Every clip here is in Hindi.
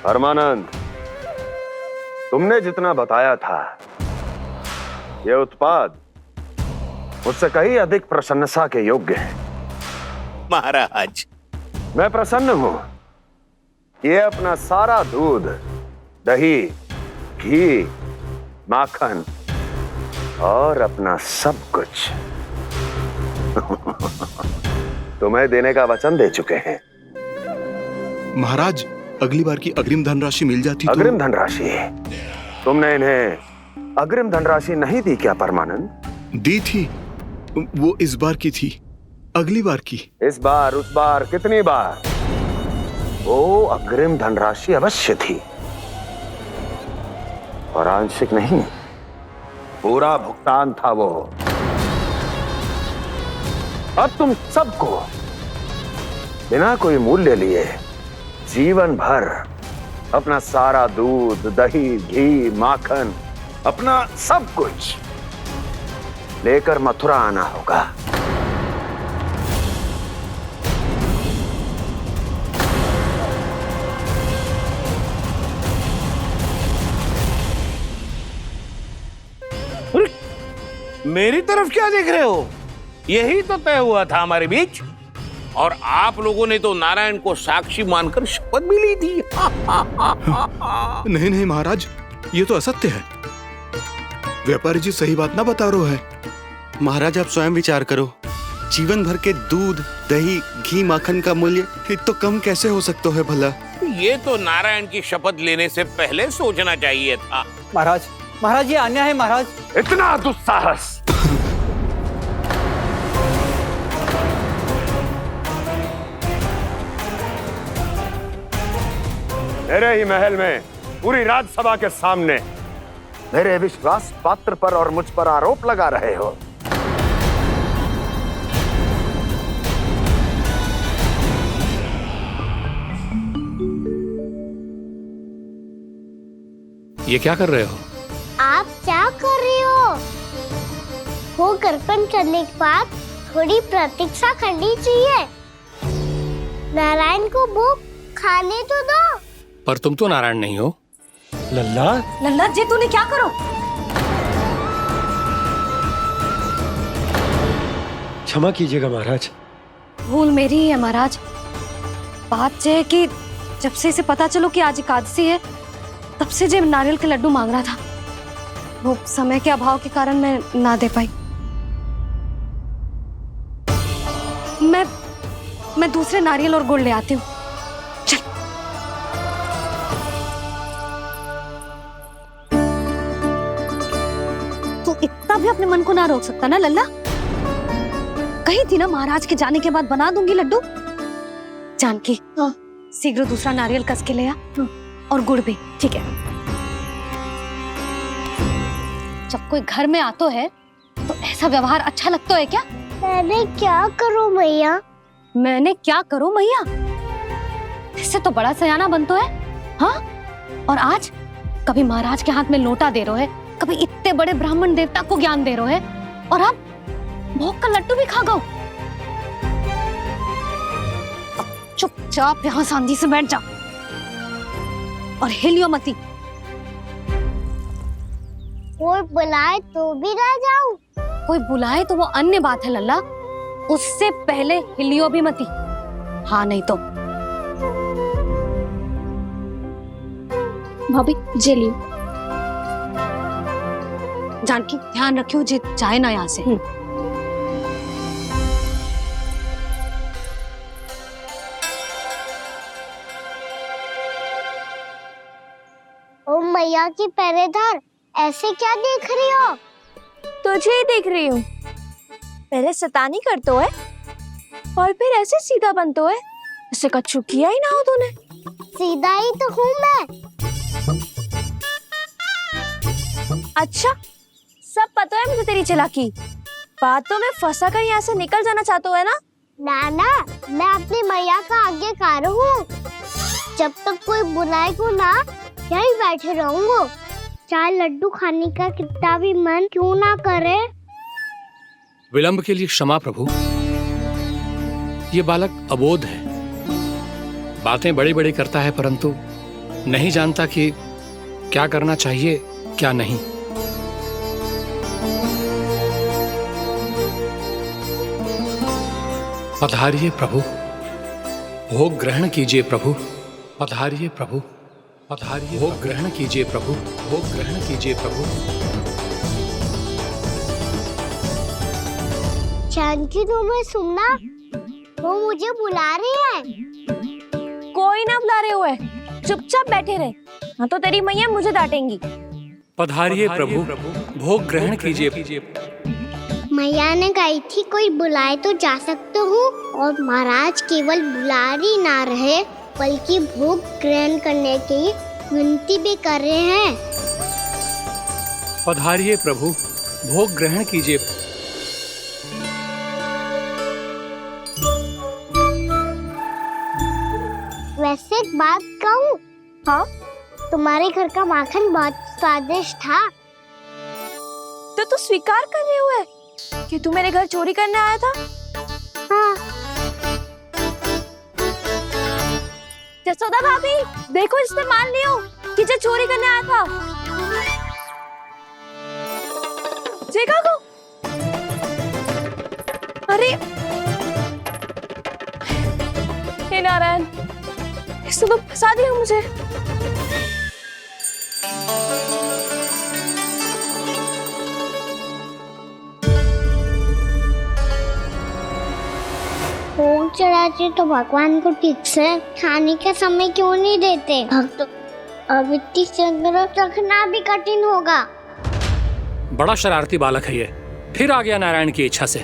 परमानंद, तुमने जितना बताया था, यह उत्पाद मुझसे कहीं अधिक प्रशंसा के योग्य है। महाराज, मैं प्रसन्न हूं। ये अपना सारा दूध, दही, घी, माखन और अपना सब कुछ तुम्हें देने का वचन दे चुके हैं। महाराज, अगली बार की अग्रिम धनराशि मिल जाती तो। अग्रिम धनराशि? तुमने इन्हें अग्रिम धनराशि नहीं दी क्या परमानंद? दी थी, वो इस बार की थी, अगली बार की। इस बार, उस बार, कितनी बार? वो अग्रिम धनराशि अवश्य थी और आंशिक नहीं, पूरा भुगतान था वो। अब तुम सबको बिना कोई मूल्य लिए जीवन भर अपना सारा दूध, दही, घी, माखन, अपना सब कुछ लेकर मथुरा आना होगा। मेरी तरफ क्या देख रहे हो? यही तो तय हुआ था हमारे बीच, और आप लोगों ने तो नारायण को साक्षी मानकर शपथ भी ली थी। नहीं नहीं महाराज, ये तो असत्य है। व्यापारी जी सही बात ना बता रहे है। महाराज, आप स्वयं विचार करो। जीवन भर के दूध, दही, घी, माखन का मूल्य तो कम कैसे हो सकता है भला? ये तो नारायण की शपथ लेने से पहले सोचना चाहिए था। महाराज, महाराज ये अन्याय है महाराज। इतना दुस्साहस! मेरे ही महल में पूरी राज्यसभा के सामने मेरे विश्वास पात्र पर और मुझ पर आरोप लगा रहे हो। ये क्या कर रहे हो? आप क्या कर रहे हो? वो कर्पण करने के बाद थोड़ी प्रतीक्षा करनी चाहिए। नारायण को भूख खाने तो दो। पर तुम तो नारायण नहीं हो। लल्ला, लल्ला जी, तूने क्या करो? क्षमा कीजिएगा महाराज। भूल मेरी ही है महाराज। बात यह है कि जब से इसे पता चलो कि आज एकादशी है, तब से जो नारियल के लड्डू मांग रहा था, वो समय के अभाव के कारण मैं ना दे पाई। मैं दूसरे नारियल और गुड़ ले आती हूँ। चल। तू इतना भी अपने मन को ना रोक सकता ना लल्ला? कही थी ना महाराज के जाने के बाद बना दूंगी लड्डू। जानकी, शीघ्र दूसरा नारियल कस के ले आ, और गुड़ भी। ठीक है। जब कोई घर में आतो है तो ऐसा व्यवहार अच्छा लगता है क्या? मैंने क्या करूं मैया? मैंने क्या करूं मैया? इससे तो बड़ा सयाना बनतो है। हाँ? और आज कभी महाराज के हाथ में लोटा दे रहे है, कभी इतने बड़े ब्राह्मण देवता को ज्ञान दे रहे है, और अब भोग का लड्डू भी खा गो। चुपचाप यहाँ शांति से बैठ जा और हिलियो मती। कोई बुलाए तो भी ना जाऊं? कोई बुलाए तो वो अन्य बात है लल्ला, उससे पहले हिलियो भी मती। हाँ नहीं तो। भाभी जे लियो। जानकी, ध्यान रखियो जे जाए ना यहाँ से। ओ मैया की पहरेदार, ऐसे क्या देख रही हो? तुझे ही देख रही हूँ। पहले शैतानी करतो है और फिर ऐसे सीधा बनतो है, ऐसे कछु किया ही ना हो तूने। सीधा ही तो हूँ मैं। अच्छा, सब पता है मुझे तेरी चालाकी। बातों में फंसा कर यहाँ से निकल जाना चाहते हो है ना? नाना, मैं अपनी मैया का आज्ञाकार हूँ। जब तक कोई बुलाएगा ना, यहीं बैठे रहूंगा, चाहे लड्डू खाने का कितना भी मन क्यों ना करे। विलंब के लिए क्षमा प्रभु। ये बालक अबोध है, बातें बड़ी बड़ी करता है, परंतु नहीं जानता कि क्या करना चाहिए क्या नहीं। पधारिए प्रभु, भोग ग्रहण कीजिए प्रभु। पधारिए प्रभु, पधारिए, भोग ग्रहण कीजिए प्रभु, भोग ग्रहण कीजिए प्रभु। जानकी तुम्हें सुनना, वो मुझे बुला रही है। कोई ना बुला रहे हुए, चुपचाप बैठे रहे, हाँ तो तेरी मैया मुझे डांटेंगी। पधारिए प्रभु, भोग ग्रहण कीजिए। मैया ने कही थी कोई बुलाए तो जा सकते हूँ, और महाराज केवल बुलारी ना रहे बल्कि भोग ग्रहण करने की विनती भी कर रहे हैं। पधारिए प्रभु, भोग ग्रहण कीजिए। वैसे एक बात कहूँ? हाँ? तुम्हारे घर का माखन बहुत स्वादिष्ट था। तो तू स्वीकार कर रहे हुए कि तू मेरे घर चोरी करने आया था? हाँ। जसोदा भाभी, देखो इसने मान लियो कि जो चोरी करने आया था। देखा को? अरे हे नारायण, इसने तो फंसा दिया मुझे। भोग चढ़ाते तो भगवान को ठीक से खाने का समय क्यों नहीं देते? भक्त अब इतनी संग्रह रखना भी कठिन होगा। बड़ा शरारती बालक है ये, फिर आ गया नारायण की इच्छा से।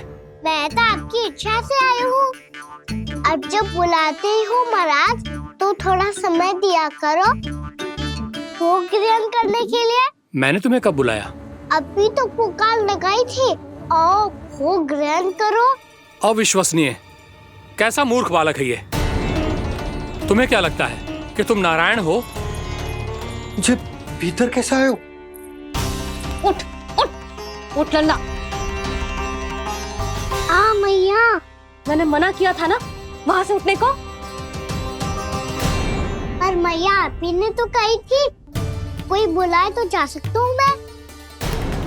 मैं तो आपकी इच्छा से आई हूँ। अब जब बुलाते ही हो महाराज तो थोड़ा समय दिया करो भोग ग्रहण करने के लिए। मैंने तुम्हें कब बुलाया? अभी तो पुकार लगाई थी, आओ भोग ग्रहण करो। अविश्वसनीय, कैसा मूर्ख बालक है ये। तुम्हें क्या लगता है कि तुम नारायण हो? मुझे भीतर कैसे आए हो? उठ उठ उठ लल्ला। मैया, मैंने मना किया था ना वहां से उठने को। पर मैया आपी ने तो कही थी कोई बुलाए तो जा सकता हूँ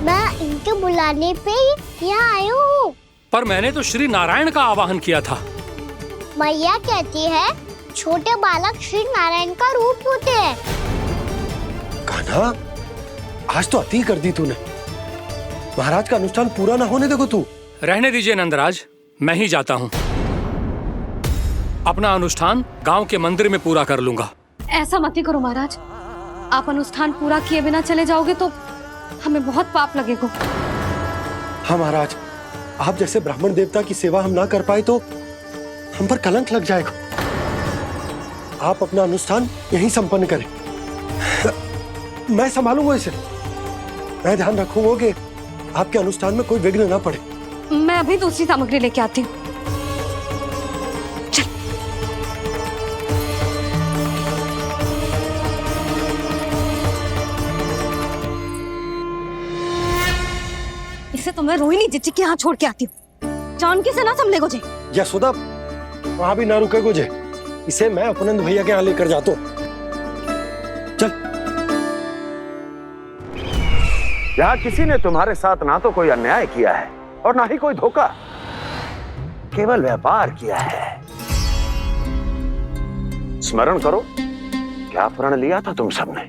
मैं इनके बुलाने पे ही यहाँ आई हूँ। पर मैंने तो श्री नारायण का आवाहन किया था। मैया कहती है छोटे बालक श्री नारायण का रूप होते हैं। कान्हा, आज तो अति कर दी तूने। महाराज का अनुष्ठान पूरा ना होने देखो तू। रहने दीजिए नंदराज, मैं ही जाता हूँ। अपना अनुष्ठान गांव के मंदिर में पूरा कर लूंगा। ऐसा मत ही करो महाराज, आप अनुष्ठान पूरा किए बिना चले जाओगे तो हमें बहुत पाप लगेगा। हाँ महाराज, आप जैसे ब्राह्मण देवता की सेवा हम ना कर पाए तो हम पर कलंक लग जाएगा। आप अपना अनुष्ठान यहीं संपन्न करें, मैं संभालूंगा इसे। मैं ध्यान रखूंगा कि आपके अनुष्ठान में कोई विघ्न ना पड़े। मैं अभी दूसरी सामग्री लेके आती हूँ। इसे तो मैं रोहिणी जीजी के यहाँ छोड़ के आती हूँ। जानकी से ना संभले गुजे। यशोदा, वहां भी ना रुके गुजे। इसे मैं अपनंद भैया के यहाँ लेकर जाता हूँ। चल। यहाँ किसी ने तुम्हारे साथ ना तो कोई अन्याय किया है और ना ही कोई धोखा, केवल व्यापार किया है। स्मरण करो क्या प्रण लिया था तुम सबने?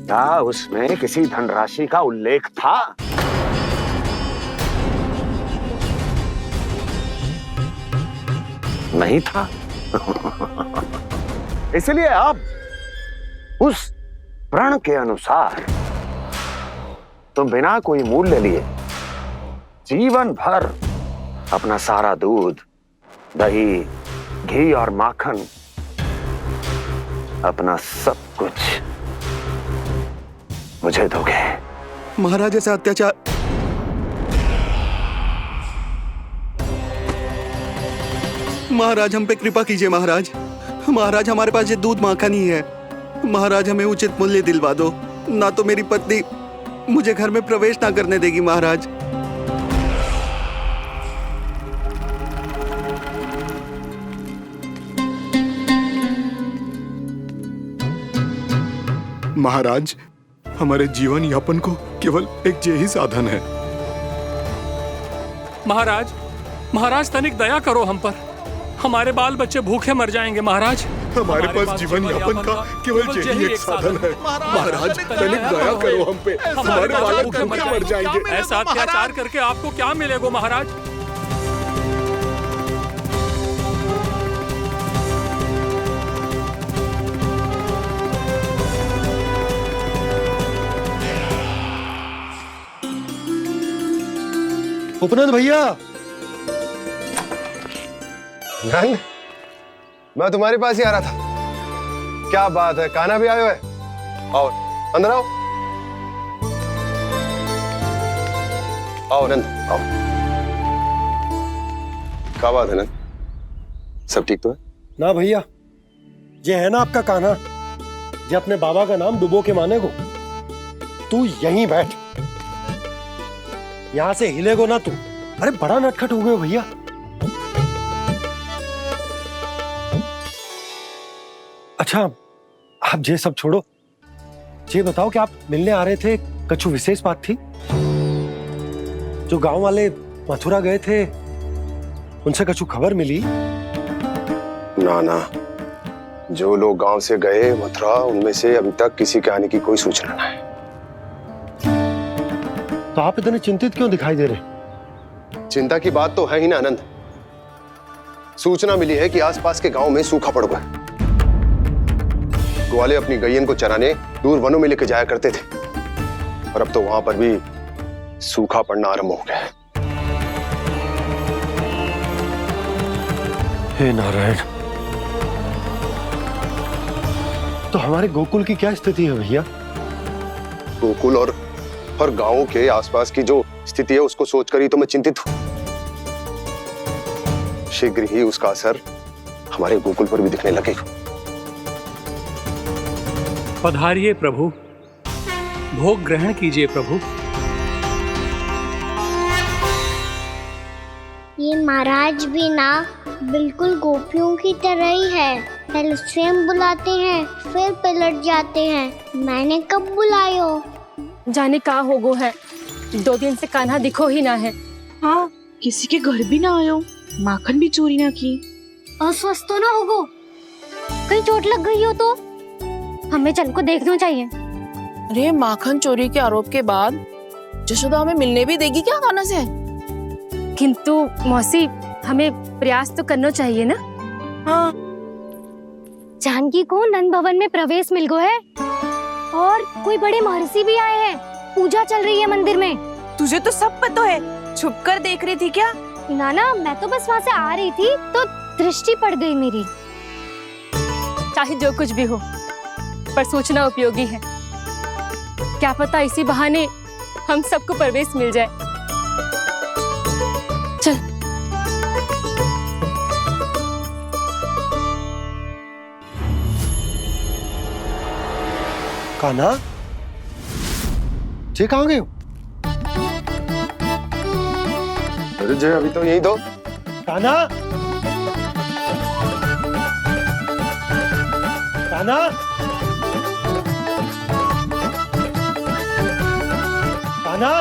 क्या उसमें किसी धनराशि का उल्लेख था? नहीं था। इसलिए अब उस प्रण के अनुसार तुम बिना कोई मूल्य लिए जीवन भर अपना सारा दूध, दही, घी और माखन, अपना सब कुछ मुझे दोगे। महाराज ऐसा अत्याचार। महाराज हम पे कृपा कीजिए। महाराज, महाराज हमारे पास ये दूध माखन ही है। महाराज हमें उचित मूल्य दिलवा दो, ना तो मेरी पत्नी मुझे घर में प्रवेश ना करने देगी। महाराज महाराज, हमारे जीवन यापन को केवल एक यही साधन है। महाराज, महाराज तनिक दया करो हम पर। हमारे बाल बच्चे भूखे मर जाएंगे महाराज। हमारे पास जीवन यापन का केवल यही एक साधन है। महाराज, तनिक दया करो हम पे। हमारे बालक भूखे मर जाएंगे। ऐसा अत्याचार करके आपको क्या मिलेगा महाराज? उपनंद भैया। नंद, मैं तुम्हारे पास ही आ रहा था। क्या बात है, कान्हा भी आयो है? आओ अंदर आओ। आओ नंद आओ। क्या बात है नंद, सब ठीक तो है? ना भैया, ये है ना आपका कान्हा, ये अपने बाबा का नाम डुबो के माने को। तू यहीं बैठ, यहां से हिलेगो ना तू। अरे बड़ा नटखट हो गए हो भैया। अच्छा, आप ये सब छोड़ो, ये बताओ कि आप मिलने आ रहे थे, कछु विशेष बात थी? जो गांव वाले मथुरा गए थे, उनसे कछु खबर मिली? ना ना, जो लोग गांव से गए मथुरा, उनमें से अभी तक किसी के आने की कोई सूचना नहीं है। तो आप इतने चिंतित क्यों दिखाई दे रहे? चिंता की बात तो है ही ना आनंद। सूचना मिली है कि आसपास के गांव में सूखा पड़ गया। ग्वाले अपनी गैयन को चराने दूर वनों में लेकर जाया करते थे, और अब तो वहां पर भी सूखा पड़ना आरंभ हो गया है। हे नारायण, तो हमारे गोकुल की क्या स्थिति है भैया? गोकुल और गांवों के आसपास की जो स्थिति है उसको सोचकर ही तो मैं चिंतित हूं। शीघ्र ही उसका असर हमारे गोकुल पर भी दिखने लगेगा। पधारिए प्रभु, भोग ग्रहण कीजिए प्रभु। ये महाराज भी ना बिल्कुल गोपियों की तरह ही है। पहले स्वयं बुलाते हैं, फिर पलट जाते हैं। मैंने कब बुलायो? जाने का होगो है, 2 दिन से कान्हा दिखो ही ना है। हाँ, किसी के घर भी ना आयो, माखन भी चोरी ना की। अस्वस्थ तो ना होगो, कहीं चोट लग गई हो तो हमें चल को देखना चाहिए। अरे माखन चोरी के आरोप के बाद जशोदा हमें मिलने भी देगी क्या कान्हा से? किंतु मौसी, हमें प्रयास तो करना चाहिए ना। हाँ, जानकी को नंद भवन में प्रवेश मिल गो है, और कोई बड़े महर्षि भी आए हैं। पूजा चल रही है मंदिर में। तुझे तो सब पता है, छुप कर देख रही थी क्या? नाना, मैं तो बस वहाँ से आ रही थी तो दृष्टि पड़ गई मेरी। चाहे जो कुछ भी हो, पर सूचना उपयोगी है। क्या पता इसी बहाने हम सबको प्रवेश मिल जाए। चल। कान्हा, ये कहाँ गए हो? अरे जय, अभी तो यही दो। कान्हा, कान्हा, कान्हा।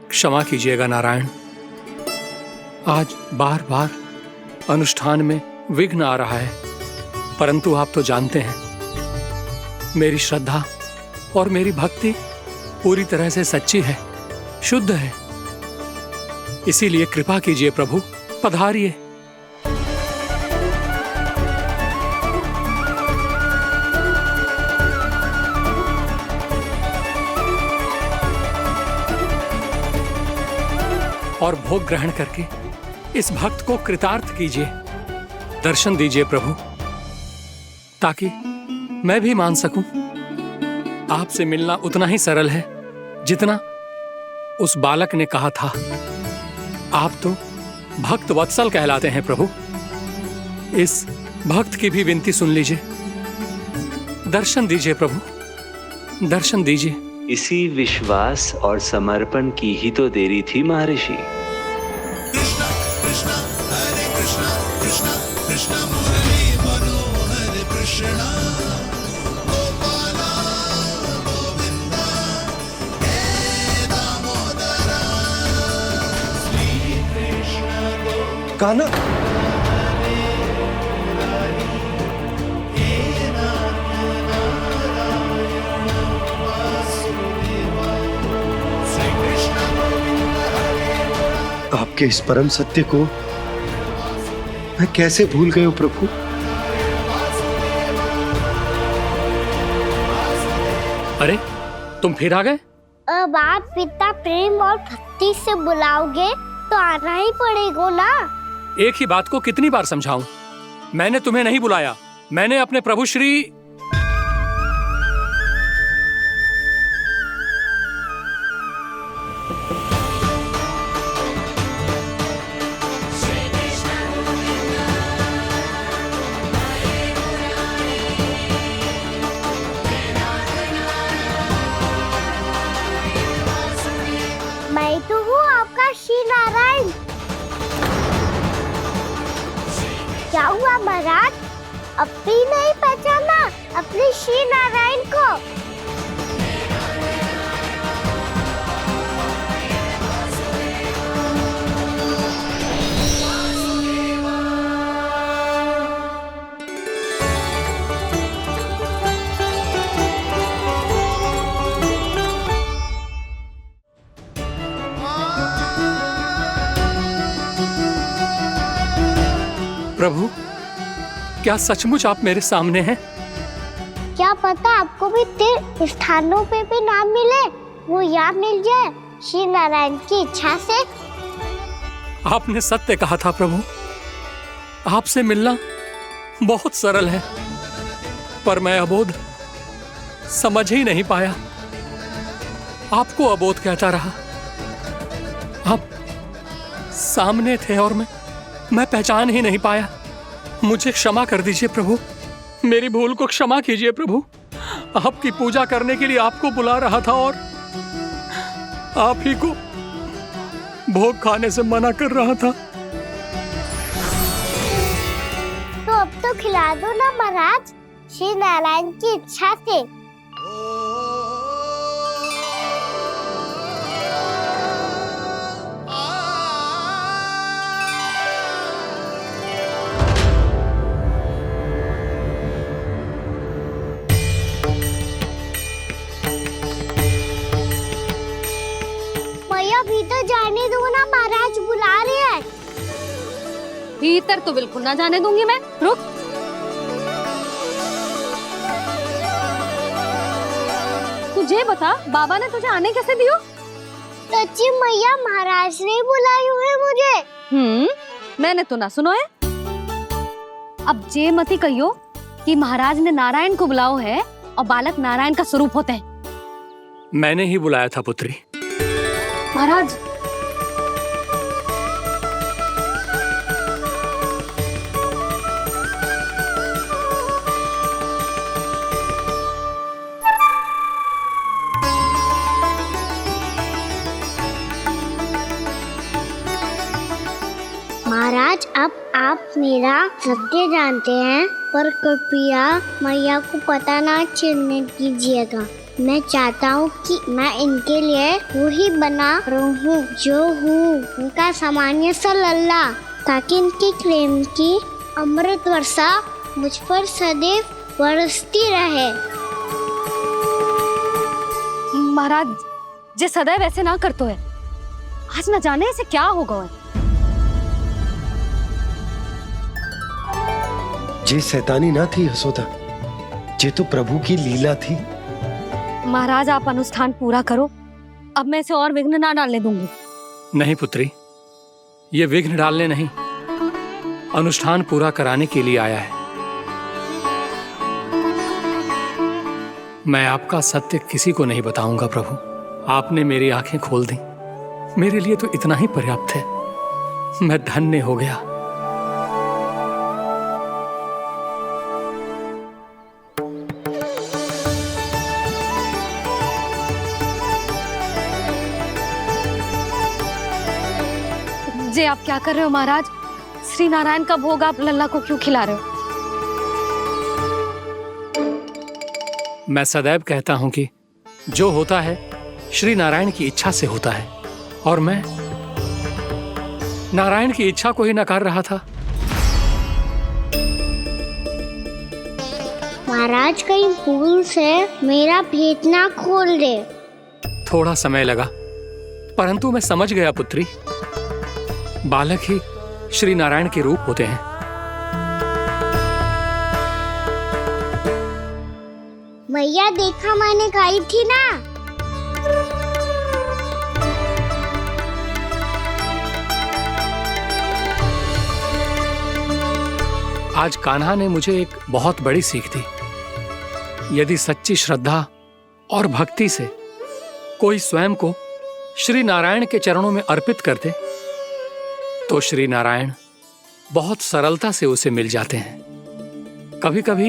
क्षमा कीजिएगा नारायण, आज बार बार अनुष्ठान में विघ्न आ रहा है, परंतु आप तो जानते हैं मेरी श्रद्धा और मेरी भक्ति पूरी तरह से सच्ची है, शुद्ध है। इसीलिए कृपा कीजिए प्रभु, पधारिए। और भोग ग्रहण करके इस भक्त को कृतार्थ कीजिए। दर्शन दीजिए प्रभु, ताकि मैं भी मान सकूं। आपसे मिलना उतना ही सरल है जितना उस बालक ने कहा था। आप तो भक्त वत्सल कहलाते हैं प्रभु। इस भक्त की भी विनती सुन लीजिए। दर्शन दीजिए प्रभु, दर्शन दीजिए। इसी विश्वास और समर्पण की ही तो देरी थी महर्षि। कृष्णा कृष्णा कान्हा, आपके इस परम सत्य को मैं कैसे भूल गया हूं प्रभु। अरे तुम फिर आ गए? अब आप पिता प्रेम और भक्ति से बुलाओगे तो आना ही पड़ेगा ना। एक ही बात को कितनी बार समझाऊं? मैंने तुम्हें नहीं बुलाया, मैंने अपने प्रभु श्री मैं तो हूँ आपका श्री नारायण। क्या हुआ महाराज, अब भी नहीं पहचाना अपने श्री नारायण को? प्रभु, क्या सचमुच आप मेरे सामने हैं? क्या पता आपको भी तीर्थ स्थानों पे भी नाम मिले, वो यहाँ मिल जाए श्री नारायण की इच्छा से। आपने सत्य कहा था प्रभु, आपसे मिलना बहुत सरल है, पर मैं अबोध समझ ही नहीं पाया। आपको अबोध कहता रहा। आप सामने थे और मैं पहचान ही नहीं पाया। मुझे क्षमा कर दीजिए प्रभु, मेरी भूल को क्षमा कीजिए प्रभु। आपकी पूजा करने के लिए आपको बुला रहा था और आप ही को भोग खाने से मना कर रहा था। तो अब तो खिला दो ना महाराज, श्री नारायण की इच्छा से। भीतर जाने दो ना, महाराज बुला रहे हैं। भीतर तो बिल्कुल ना जाने दूंगी मैं। रुक। तुझे बता, बाबा ने तुझे आने कैसे दियो? सच्ची मैया, महाराज ने बुलाई हुई मुझे। मैंने तो ना सुनो है। अब जे मती कहियो कि महाराज ने नारायण को बुलाओ है और बालक नारायण का स्वरूप होते हैं। मैंने ही बुलाया था पुत्री। महाराज, महाराज, अब आप मेरा सत्य जानते हैं, पर कृपया मैया को पता ना चलने दीजिएगा। मैं चाहता हूँ कि मैं इनके लिए वो ही बना रहूँ जो हूँ, उनका सामान्य सा लल्ला, ताकि इनके प्रेम की अमृत वर्षा मुझ पर सदैव बरसती रहे। महाराज, जे सदैव ऐसे ना करतो है, आज न जाने इसे क्या होगा है। जे शैतानी ना थी यशोदा, जे तो प्रभु की लीला थी। महाराज, आप अनुष्ठान पूरा करो, अब मैं इसे और विघ्न ना डालने दूंगी। नहीं पुत्री, ये विघ्न डालने नहीं, अनुष्ठान पूरा कराने के लिए आया है। मैं आपका सत्य किसी को नहीं बताऊंगा प्रभु। आपने मेरी आंखें खोल दी, मेरे लिए तो इतना ही पर्याप्त है। मैं धन्य हो गया। जे आप क्या कर रहे हो महाराज? श्री नारायण का भोग आप लल्ला को क्यों खिला रहे हो? मैं सदैव कहता हूं कि जो होता है श्री नारायण की इच्छा से होता है, और मैं नारायण की इच्छा को ही नकार रहा था। महाराज कहीं भूल से मेरा भेद ना खोल दे। थोड़ा समय लगा, परंतु मैं समझ गया पुत्री। बालक ही श्री नारायण के रूप होते हैं। मैया देखा मैंने खाई थी ना। आज कान्हा ने मुझे एक बहुत बड़ी सीख दी। यदि सच्ची श्रद्धा और भक्ति से कोई स्वयं को श्री नारायण के चरणों में अर्पित कर दे तो श्री नारायण बहुत सरलता से उसे मिल जाते हैं। कभी कभी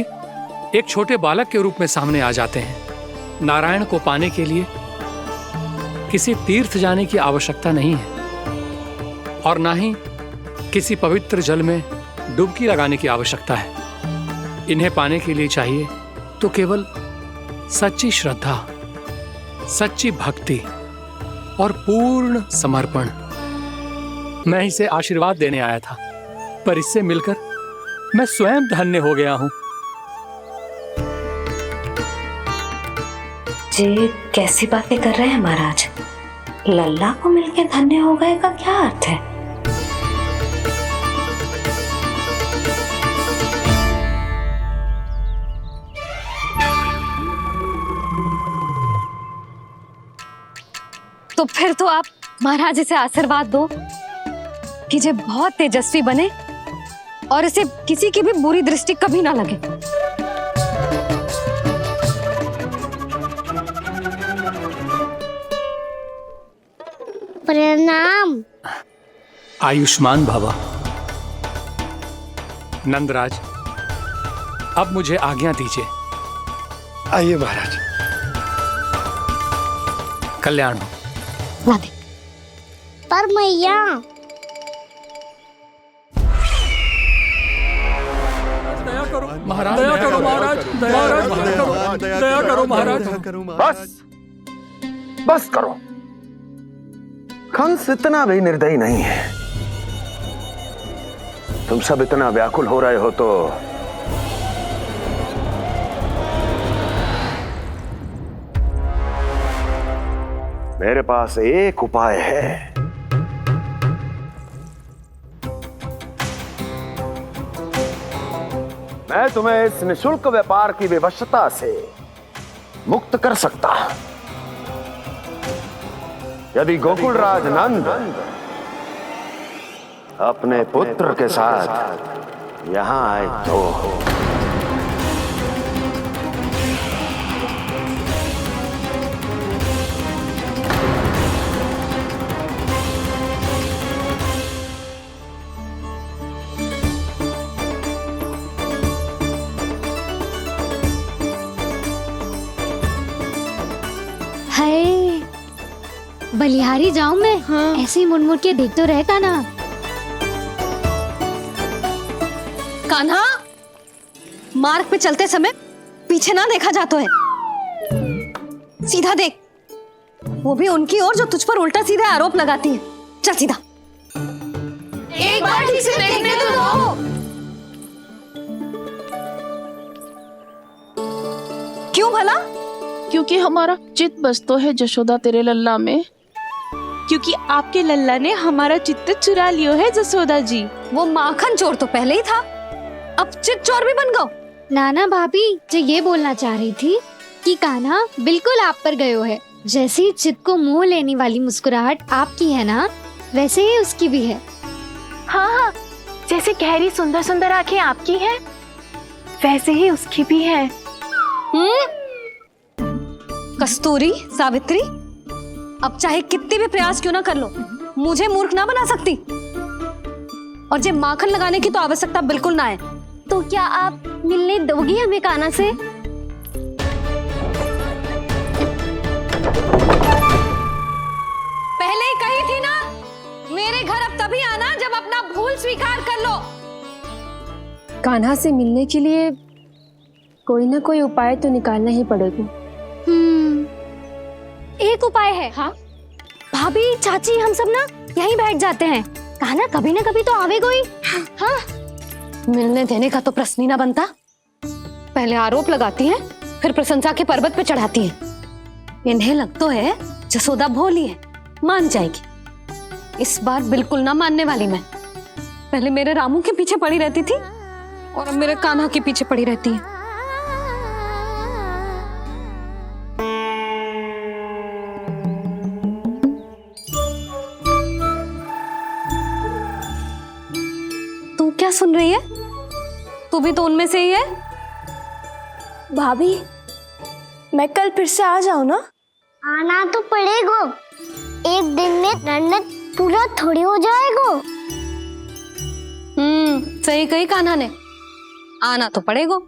एक छोटे बालक के रूप में सामने आ जाते हैं। नारायण को पाने के लिए किसी तीर्थ जाने की आवश्यकता नहीं है और ना ही किसी पवित्र जल में डुबकी लगाने की आवश्यकता है। इन्हें पाने के लिए चाहिए तो केवल सच्ची श्रद्धा, सच्ची भक्ति और पूर्ण समर्पण। मैं इसे आशीर्वाद देने आया था, पर इससे मिलकर मैं स्वयं धन्य हो गया हूं। जी कैसी बातें कर रहे हैं महाराज? लल्ला को मिलकर धन्य हो गए का क्या अर्थ है? तो फिर तो आप महाराज इसे आशीर्वाद दो कि ये बहुत तेजस्वी बने और इसे किसी की भी बुरी दृष्टि कभी ना लगे। प्रणाम। आयुष्मान भव। नंदराज, अब मुझे आज्ञा दीजिए। आइए महाराज। कल्याण हो। राधे। पर मैया दया करो महाराज, दया करो महाराज, दया करो महाराज। बस बस करो। कंस इतना भी निर्दयी नहीं है। तुम सब इतना व्याकुल हो रहे हो तो मेरे पास एक उपाय है। मैं तुम्हें इस निशुल्क व्यापार की विवशता से मुक्त कर सकता। यदि गोकुलराज नंद अपने पुत्र के साथ यहां आए तो बलिहारी जाऊं मैं? हाँ। ऐसे ही मुड़ के देख तो रहे कान्हा। कान्हा, मार्ग पे चलते समय पीछे ना देखा जाता है। सीधा देख, वो भी उनकी ओर जो तुझ पर उल्टा सीधा आरोप लगाती है। चल सीधा। एक बार ठीक से देखने तो दो। क्यों भला? क्योंकि हमारा चित्त बसतो है जशोदा तेरे लल्ला में। क्योंकि आपके लल्ला ने हमारा चित्त चुरा लियो है जसोदा जी। वो माखन चोर तो पहले ही था, अब चित्त चोर भी बन गो। नाना भाभी जो ये बोलना चाह रही थी कि कान्हा बिल्कुल आप पर गयो है। जैसे ही चित्त को मोह लेने वाली मुस्कुराहट आपकी है ना, वैसे ही उसकी भी है। हाँ हाँ, जैसे गहरी सुंदर सुंदर आंखें आपकी हैं, वैसे ही उसकी भी है। कस्तूरी, सावित्री, अब चाहे कितने भी प्रयास क्यों ना कर लो, मुझे मूर्ख ना बना सकती। और जब माखन लगाने की तो आवश्यकता बिल्कुल ना है। तो क्या आप मिलने दोगी हमें कान्हा से? पहले ही कही थी ना, मेरे घर अब तभी आना जब अपना भूल स्वीकार कर लो। कान्हा से मिलने के लिए कोई ना कोई उपाय तो निकालना ही पड़ेगा। एक उपाय है। हाँ? भाभी, चाची, हम सब ना यहीं बैठ जाते हैं। कान्हा कभी ना कभी तो आवेगा ही। हाँ, मिलने देने का तो प्रश्न ही ना बनता। पहले आरोप लगाती है, फिर प्रशंसा के पर्वत पे चढ़ाती है। इन्हें लगता है जसोदा भोली है, मान जाएगी। इस बार बिल्कुल ना मानने वाली मैं। पहले मेरे रामू के पीछे पड़ी रहती थी और अब मेरे कान्हा के पीछे पड़ी रहती है। तू क्या सुन रही है? तू भी तो उनमें से ही है। भाभी, मैं कल फिर से आ जाऊं ना? आना तो पड़ेगा। एक दिन में रन्नत पूरा थोड़ी हो जाएगा। सही कही कान्हा ने, आना तो पड़ेगा।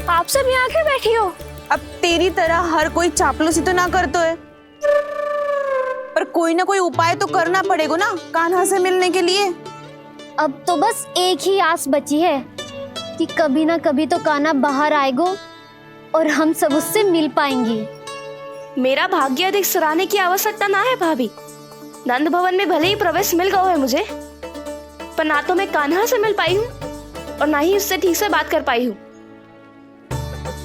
आप सब यहाँ क्यों बैठी हो? अब तेरी तरह हर कोई चापलूसी तो ना करतो है, पर कोई ना कोई उपाय तो करना पड़ेगा ना कान्हा से मिलने के लिए। अब तो बस एक ही आस बची है कि कभी ना कभी तो कान्हा बाहर आएगा और हम सब उससे मिल पाएंगे। मेरा भाग्य अधिक सराहने की आवश्यकता ना है भाभी। नंद भवन में भले ही प्रवेश मिल गया है मुझे, पर ना तो मैं कान्हा से मिल पाई हूँ और ना ही उससे ठीक से बात कर पाई हूँ।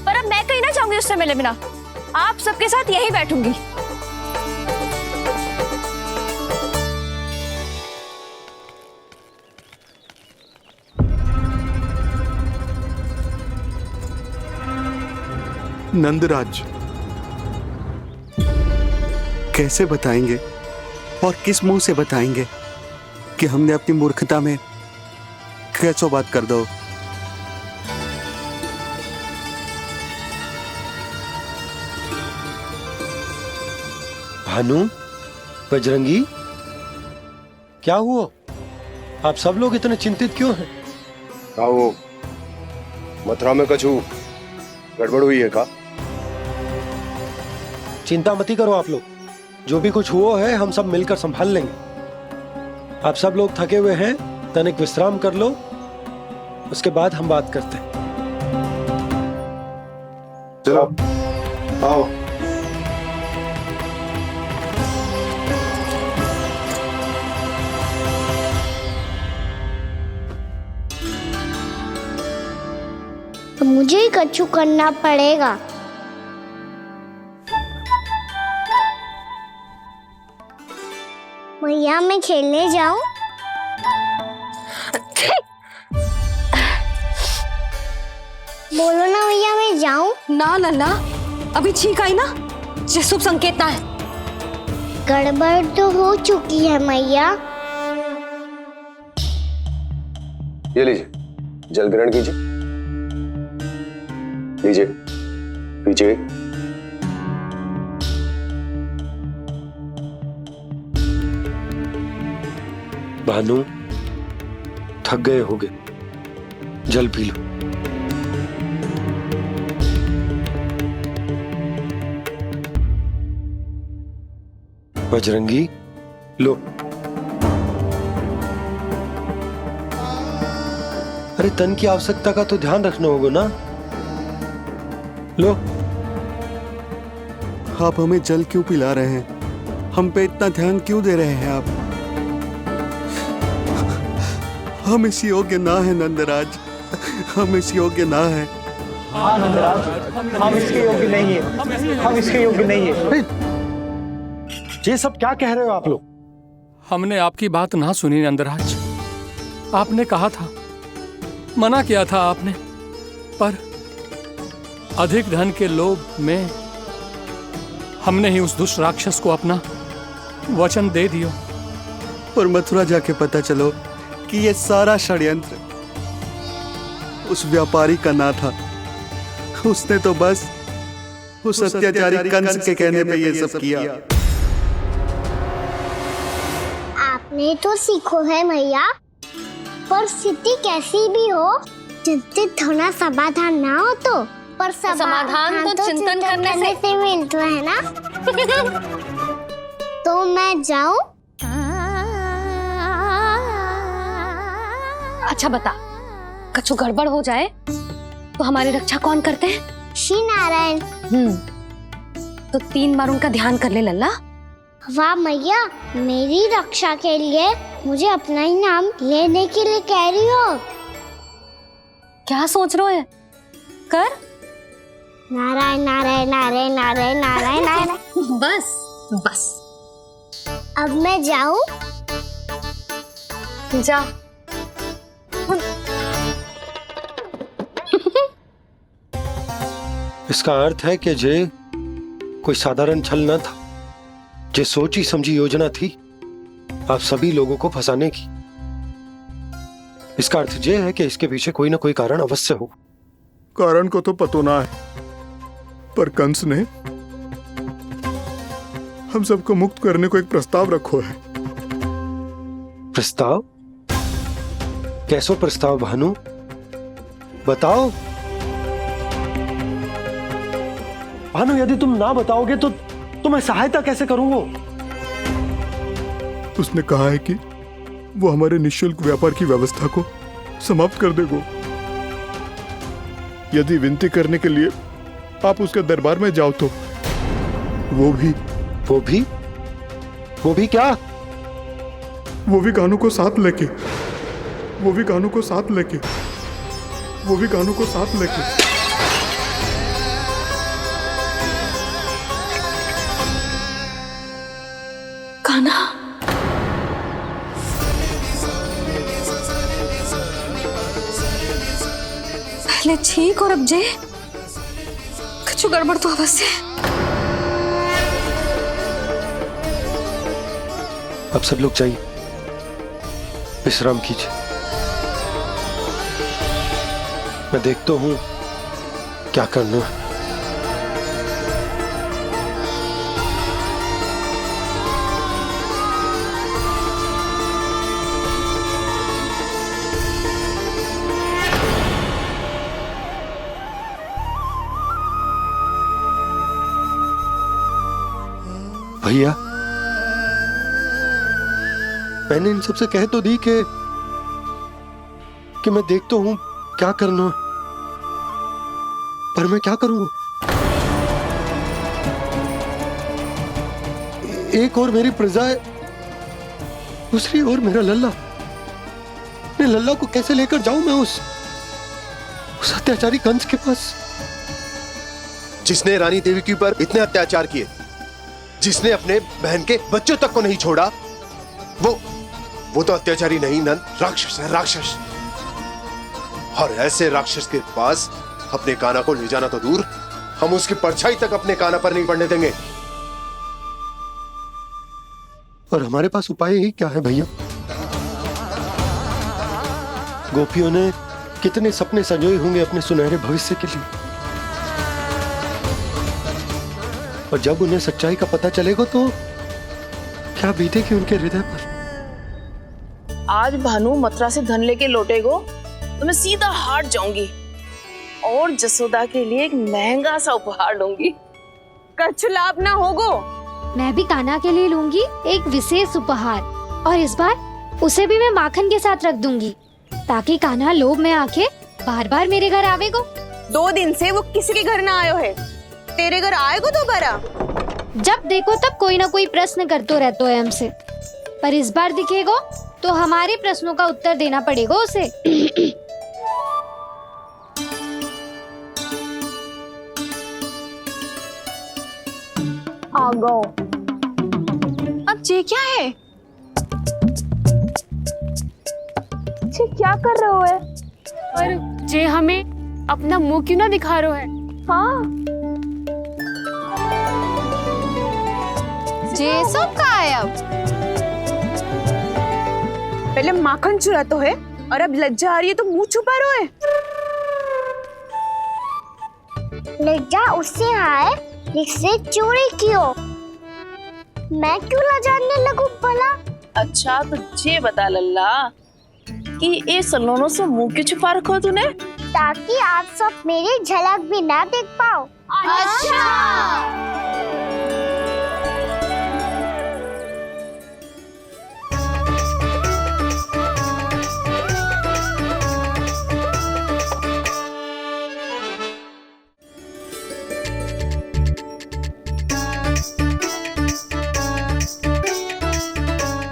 पर अब मैं कहीं ना चाहूंगी उससे मिले बिना। आप सबके साथ यहीं बैठूंगी। नंदराज, कैसे बताएंगे और किस मुंह से बताएंगे कि हमने अपनी मूर्खता में कैसो बात कर दो। भानु, बजरंगी, क्या हुआ? आप सब लोग इतने चिंतित क्यों हैं? क्या वो मथुरा में कछु गड़बड़ हुई है का? चिंता मती करो आप लोग, जो भी कुछ हुआ है हम सब मिलकर संभाल लेंगे। आप सब लोग थके हुए हैं, तनिक विश्राम कर लो, उसके बाद हम बात करते हैं। चलो आओ। तो मुझे ही कछु करना पड़ेगा। मैया मैं खेलने जाऊं? बोलो ना मैया मैं जाऊं? ना लल्ला, अभी छींक आई ना, ये शुभ संकेत ना है। गड़बड़ तो हो चुकी है मैया। ये लीजिए, जल ग्रहण कीजिए। लीजिए, पीछे। भानु, थक गए होगे, जल पी लो। बजरंगी, लो। अरे तन की आवश्यकता का तो ध्यान रखना होगा ना। लो। आप हमें जल क्यों पिला रहे हैं? हम पे इतना ध्यान क्यों दे रहे हैं आप? हम इस योग्य ना है नंदराज, हम इस योग्य ना है। हाँ नंदराज, हम इसके योग्य नहीं है, हम इसके योग्य नहीं है। ये सब क्या कह रहे हो आप लोग? हमने आपकी बात ना सुनी नंदराज। आपने कहा था, मना किया था आपने, पर अधिक धन के लोभ में हमने ही उस दुष्ट राक्षस को अपना वचन दे दियो और मथुरा जाके पता चलो कि ये सारा षड्यंत्र उस व्यापारी का ना था। उसने तो बस उस अत्याचारी कंस के कहने पे ये सब किया। आपने तो सीखो है मैया, पर स्थिति कैसी भी हो, चिंतित होना समाधान ना हो तो, पर समाधान तो चिंतन करने से मिलता है ना। तो मैं जाऊं? अच्छा बता, कछु गड़बड़ हो जाए तो हमारी रक्षा कौन करते हैं? श्री नारायण। तो 3 बार उनका ध्यान कर ले लल्ला। वाह मैया, मेरी रक्षा के लिए मुझे अपना ही नाम लेने के लिए कह रही हो? क्या सोच रहे हो? कर। नारायण नारायण नारायण नारायण नारायण नारायण। बस बस, अब मैं जाऊं? जा। इसका अर्थ है कि जे कोई साधारण छल न था, जे सोची समझी योजना थी आप सभी लोगों को फंसाने की। इसका अर्थ ये है कि इसके पीछे कोई ना कोई कारण अवश्य हो। कारण को तो पतो ना है, पर कंस ने हम सबको मुक्त करने को एक प्रस्ताव रखो है। प्रस्ताव? कैसो प्रस्ताव भानु, बताओ। भानु, यदि तुम ना बताओगे तो तुम्हें सहायता कैसे करूंगा? उसने कहा है कि वो हमारे निःशुल्क व्यापार की व्यवस्था को समाप्त कर देगा। यदि विनती करने के लिए आप उसके दरबार में जाओ तो वो भी क्या? वो भी गानों को साथ लेके कान्हा, पहले ठीक और अब जे कुछ गड़बड़ तो अवश्य। अब सब लोग जाइए, विश्राम कीजिए। मैं देखता हूं क्या करना है। भैया, मैंने इन सबसे कह तो दी कि मैं देखता हूं क्या करना, पर मैं क्या करूंगा? एक और मेरी प्रजा है, दूसरी ओर मेरा लल्ला। मैं लल्ला को कैसे लेकर जाऊं मैं उस अत्याचारी कंस के पास? जिसने रानी देवी के ऊपर इतने अत्याचार किए, जिसने अपने बहन के बच्चों तक को नहीं छोड़ा, वो तो अत्याचारी नहीं नंद, राक्षस है, राक्षस। और ऐसे राक्षस के पास अपने कान्हा को ले जाना तो दूर, हम उसकी परछाई तक अपने कान्हा पर नहीं पड़ने देंगे। और हमारे पास उपाय ही क्या है भैया? गोपियों ने कितने सपने संजोए होंगे अपने सुनहरे भविष्य के लिए, और जब उन्हें सच्चाई का पता चलेगा तो क्या बीतेगी उनके हृदय पर? आज भानु मथुरा से धन लेके लौटेगो तो मैं सीधा हाट जाऊंगी और जसोदा के लिए एक महंगा सा उपहार लूंगी। कछु लाभ ना होगो। मैं भी कान्हा के लिए लूंगी एक विशेष उपहार, और इस बार उसे भी मैं माखन के साथ रख दूंगी, ताकि कान्हा लोभ में आके बार बार मेरे घर आवेगो। 2 दिन से वो किसी के घर ना आयो है, तेरे घर आएगो दोबारा? जब देखो तब कोई ना कोई प्रश्न करते रहते है हमसे, पर इस बार दिखेगो तो हमारे प्रश्नों का उत्तर देना पड़ेगा उसे। आ गो। अब ये क्या है? ये क्या कर रहे हो है? पर जे हमें अपना मुंह क्यों ना दिखा रहे है? हाँ, जे सब का है अब? पहले माखन चुरा तो है और अब लज्जा आ रही है तो मुंह छुपा रहे है। लज्जा उससे आए जिससे चोरी की हो। मैं क्यों लजाने लगूं भला? अच्छा तो ये बता लल्ला कि ये सलोनों से मुंह क्यों छुपा रखा तूने? ताकि आप सब मेरी झलक भी ना देख पाओ। अच्छा।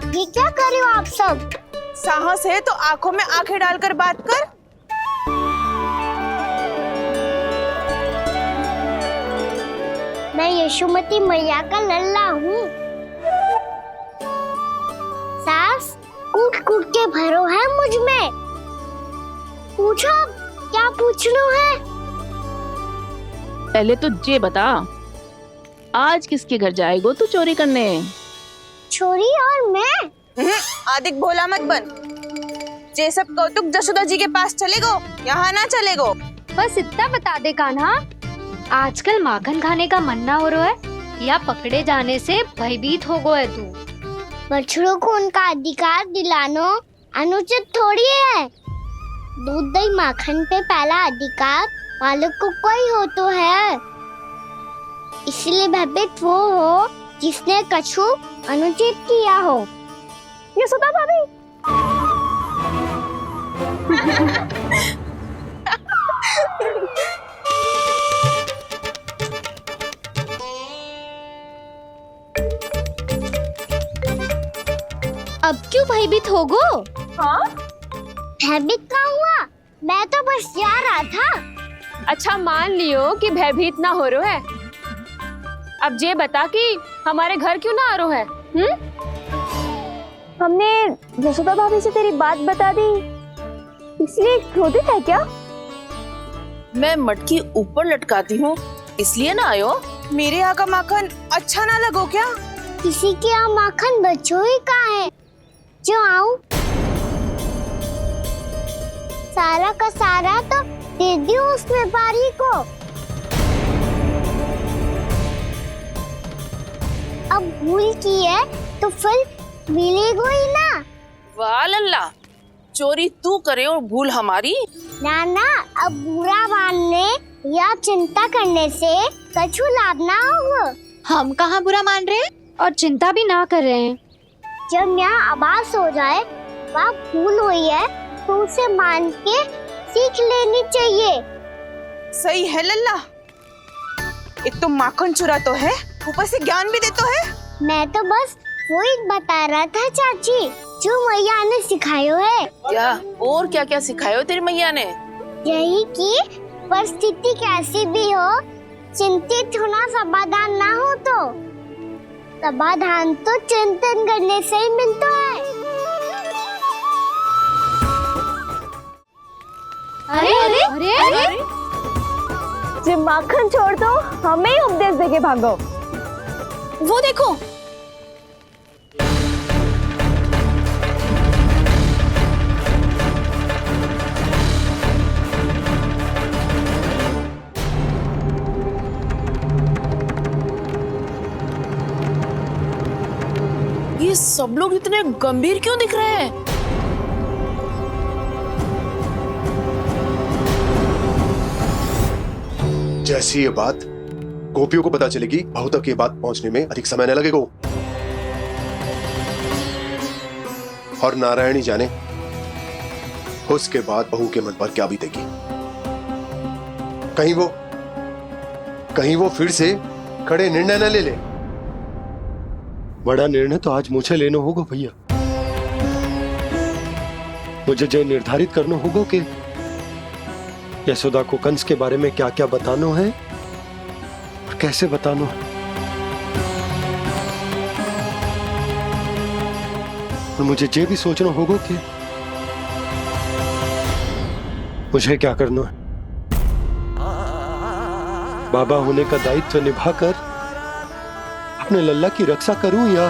ये क्या कर रहे हो आप सब? साहस है तो आंखों में आंखें डालकर बात कर। मैं यशोमती मैया का लल्ला हूँ। सास कूट कूट के भरो है मुझ में। पूछो क्या पूछना है? पहले तो ये बता, आज किसके घर जाएगो तू चोरी करने? छोरी और मैं? आदिक भोला मत बन। ये सब कौतुक जसोदा जी के पास चलेगो, यहाँ ना चलेगो। बस इतना बता दे कान्हा, आजकल माखन खाने का मन ना हो रहा है या पकड़े जाने से भयभीत हो गए तू? बछड़ों को उनका अधिकार दिलाना अनुचित थोड़ी है। दूध दही माखन पे पहला अधिकार मालिक को कोई हो तो है। इसलिए भयभीत वो हो जिसने कछु अनुचित किया हो। यशोदा भाभी। अब क्यों भयभीत हो गो? हाँ? भयभीत का हुआ? मैं तो बस जा रहा था। अच्छा मान लियो कि भयभीत ना हो रहा है। अब ये बता कि हमारे घर क्यों ना आ रहा है? हमने यशोदा भाभी से तेरी बात बता दी, इसलिए क्रोधित है क्या? मैं मटकी ऊपर लटकाती हूँ इसलिए ना आयो? मेरे यहाँ का माखन अच्छा ना लगो क्या? किसी के यहाँ माखन बच्चों ही कहाँ है जो आऊं? सारा का सारा तो दे दियो उस व्यापारी को। अब भूल की है तो फल मिलेगा ही ना। वाह लल्ला, चोरी तू करे और भूल हमारी। ना ना, अब बुरा मानने या चिंता करने से कछु लाभ ना होगा। हम कहाँ बुरा मान रहे हैं और चिंता भी ना कर रहे हैं। जब यहाँ आभास हो जाए वहाँ भूल हुई है तो उसे मान के सीख लेनी चाहिए। सही है लल्ला, एक तो माखन चुरा तो है, ऊपर से ज्ञान भी दे तो है। मैं तो बस वही बता रहा था चाची जो मैया ने सिखायो है। क्या और क्या क्या सिखायो तेरी मैया ने? यही कि परिस्थिति कैसी भी हो, चिंतित होना समाधान ना हो तो समाधान तो चिंतन करने से ही मिलता है। अरे अरे अरे, अरे? जब माखन छोड़ दो हमें ही उपदेश देके भागो। वो देखो, ये सब लोग इतने गंभीर क्यों दिख रहे हैं? जैसी ये बात गोपियों को पता चलेगी, बहू तक ये बात पहुंचने में अधिक समय न लगेगा। और नारायणी जाने उसके बाद बहू के मन पर क्या बीतेगी। कहीं वो फिर से खड़े निर्णय न ले ले। बड़ा निर्णय तो आज मुझे लेना होगा भैया। मुझे जो निर्धारित करना होगा कि यशोदा को कंस के बारे में क्या क्या बताना है और कैसे बताना है। और मुझे ये भी सोचना होगा कि मुझे क्या करना है। बाबा होने का दायित्व निभाकर अपने लल्ला की रक्षा करूं या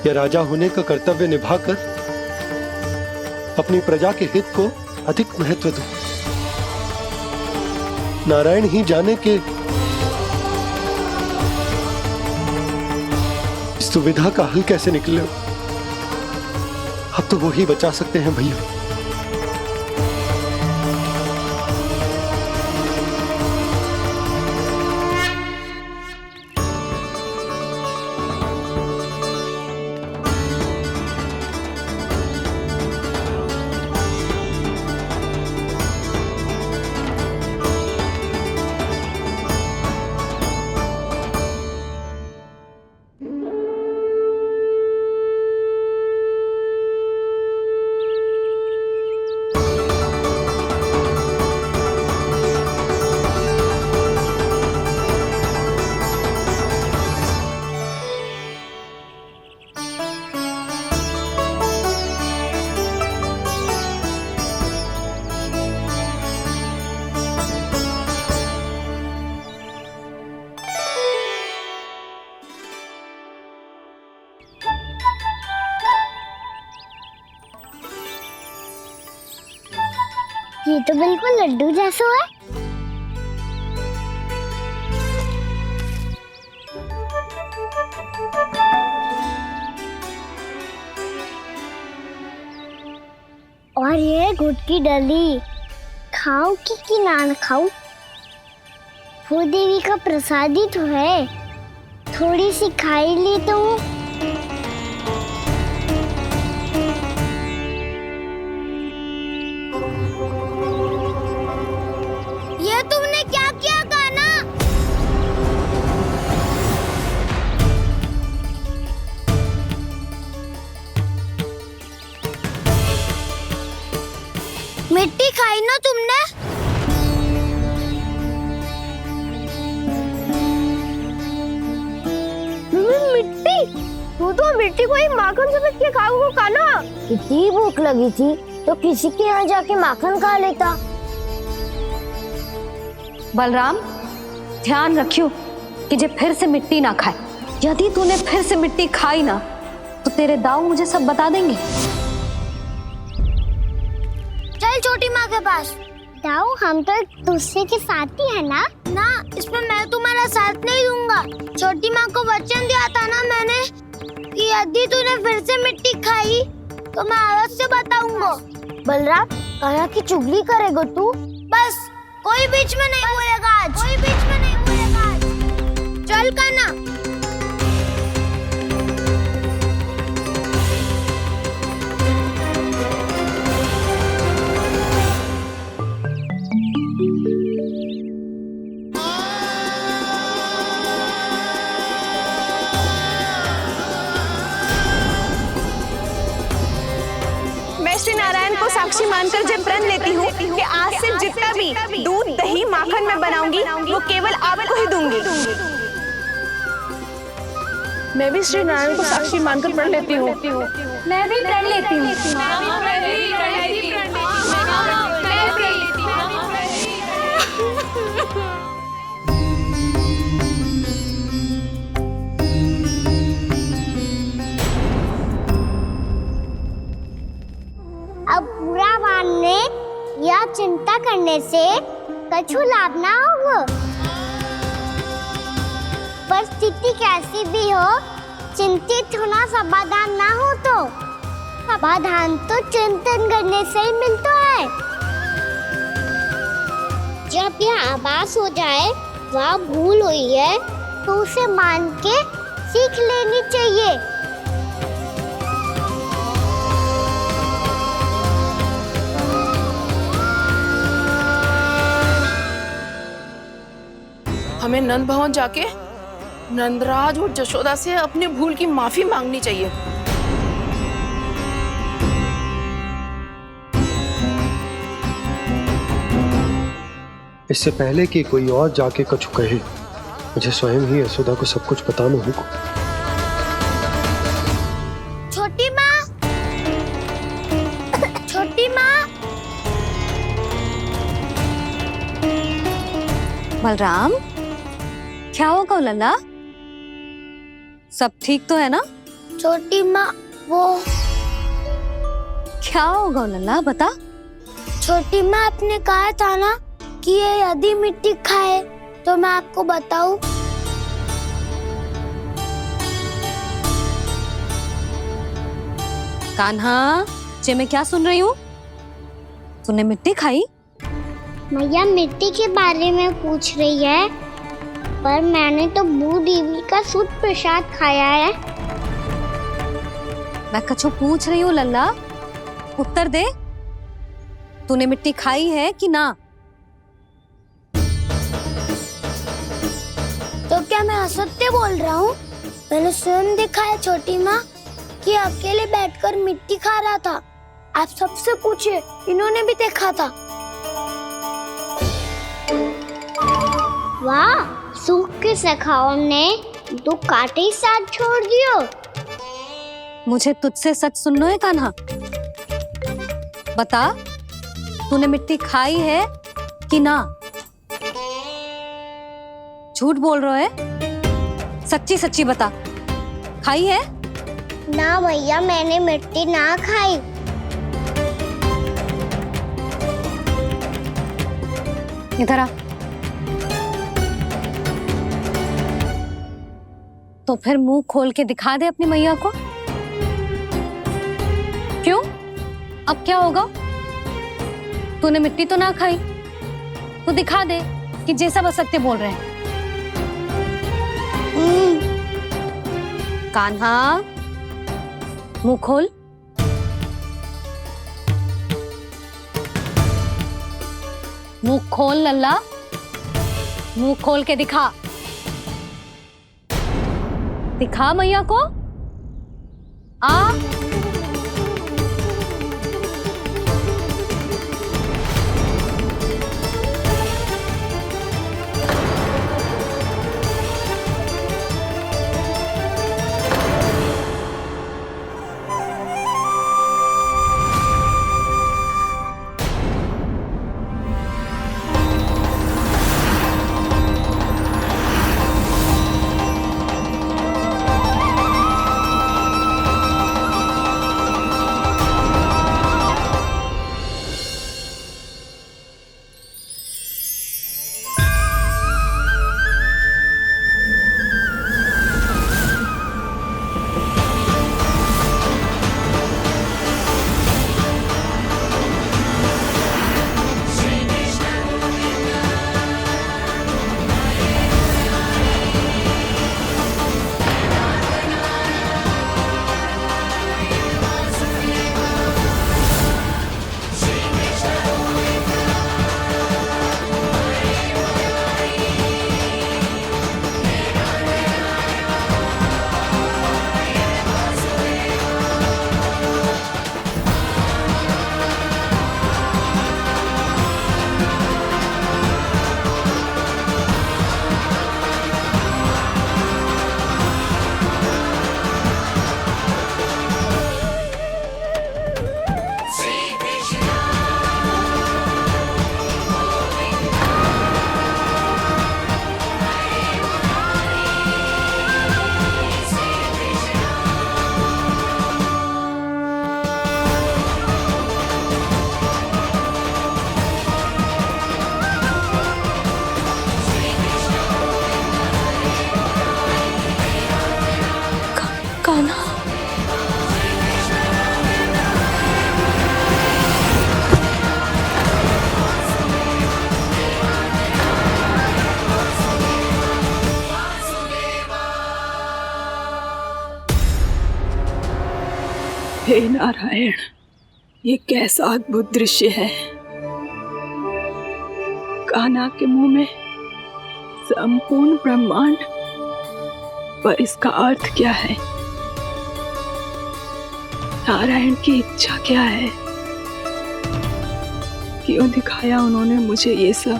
या राजा होने का कर्तव्य निभाकर अपनी प्रजा के हित को अधिक महत्व दूं? नारायण ही जाने के इस दुविधा का हल कैसे निकले। अब तो वो ही बचा सकते हैं भैया। ये तो बिल्कुल लड्डू जैसा है। और ये गुड़ की डली खाऊं कि ना खाऊं? वो देवी का प्रसाद ही तो है, थोड़ी सी खाई ली तो। ये तुमने क्या किया कान्हा? मिट्टी खाई ना तुमने? मिट्टी? तू तो मिट्टी को ही माखन समझ के खाओगे कान्हा। इतनी भूख लगी थी तो किसी के यहाँ जाके माखन खा लेता। बलराम, ध्यान रखियो कि जे फिर से मिट्टी ना खाए। यदि तूने फिर से मिट्टी खाई ना तो तेरे दाऊ मुझे सब बता देंगे। चल छोटी माँ के पास। दाऊ, हम तो एक दूसरे के साथी है ना? ना, इसमें मैं तुम्हारा साथ नहीं दूंगा। छोटी माँ को वचन दिया था ना मैंने कि यदि तूने फिर से मिट्टी खाई तो मैं आवाज से बताऊंगा। बलराम, कान्हा की चुगली करेगा तू? बस, कोई बीच में नहीं बोलेगा आज। कोई बीच में नहीं बोलेगा आज। चल कान्हा। मैं श्री नारायण को साक्षी मानकर जब प्रण लेती हूँ कि आज से जितना भी दूध दही माखन मैं बनाऊंगी वो केवल आपको ही दूंगी। मैं भी श्री नारायण को साक्षी मानकर प्रण लेती हूँ। मैं भी प्रण लेती हूँ। अब बुरा मानने या चिंता करने से कछु लाभ ना होगा। परिस्थिति कैसी भी हो, चिंतित होना समाधान ना हो तो समाधान तो चिंतन करने से ही मिलता है। जब यह आभास हो जाए वह भूल हुई है तो उसे मान के सीख लेनी चाहिए। हमें नंद भवन जाके नंदराज और जशोदा से अपनी भूल की माफी मांगनी चाहिए। इससे पहले कि कोई और जाके कछु कहे, मुझे स्वयं ही यशोदा को सब कुछ बताना होगा। छोटी माँ, छोटी माँ। बलराम, क्या होगा लल्ला? सब ठीक तो है ना? छोटी माँ वो क्या होगा लल्ला, बता। छोटी माँ आपने कहा था ना कि ये यदि मिट्टी खाए तो मैं आपको बताऊं। कान्हा, जे मैं क्या सुन रही हूँ? तूने मिट्टी खाई? मैया मिट्टी के बारे में पूछ रही है, पर मैंने तो भू देवी का शुद्ध प्रसाद खाया है। मैं कछु पूछ रही हूँ लल्ला, उत्तर दे। तूने मिट्टी खाई है कि ना? तो क्या मैं असत्य बोल रहा हूँ? मैंने स्वयं देखा है छोटी माँ कि अकेले बैठकर मिट्टी खा रहा था। आप सबसे पूछिए, इन्होंने भी देखा था। वाह, सूख के सखाओ ने 2 कांटे ही साथ छोड़ दियो। मुझे तुझसे सच सुनना है कान्हा। बता, तूने मिट्टी खाई है कि ना? झूठ बोल रहा है, सच्ची सच्ची बता, खाई है? ना भैया, मैंने मिट्टी ना खाई। इधर आ। तो फिर मुंह खोल के दिखा दे अपनी मैया को। क्यों? अब क्या होगा? तूने मिट्टी तो ना खाई, तो दिखा दे कि जे सब असत्य बोल रहे हैं। कान्हा, मुंह खोल। मुंह खोल लल्ला, मुंह खोल के दिखा। दिखा मैया को। आ हे नारायण, ये कैसा अद्भुत दृश्य है। कान्हा के मुंह में संपूर्ण ब्रह्मांड, पर इसका अर्थ क्या है? नारायण की इच्छा क्या है? क्यों दिखाया उन्होंने मुझे ये सब?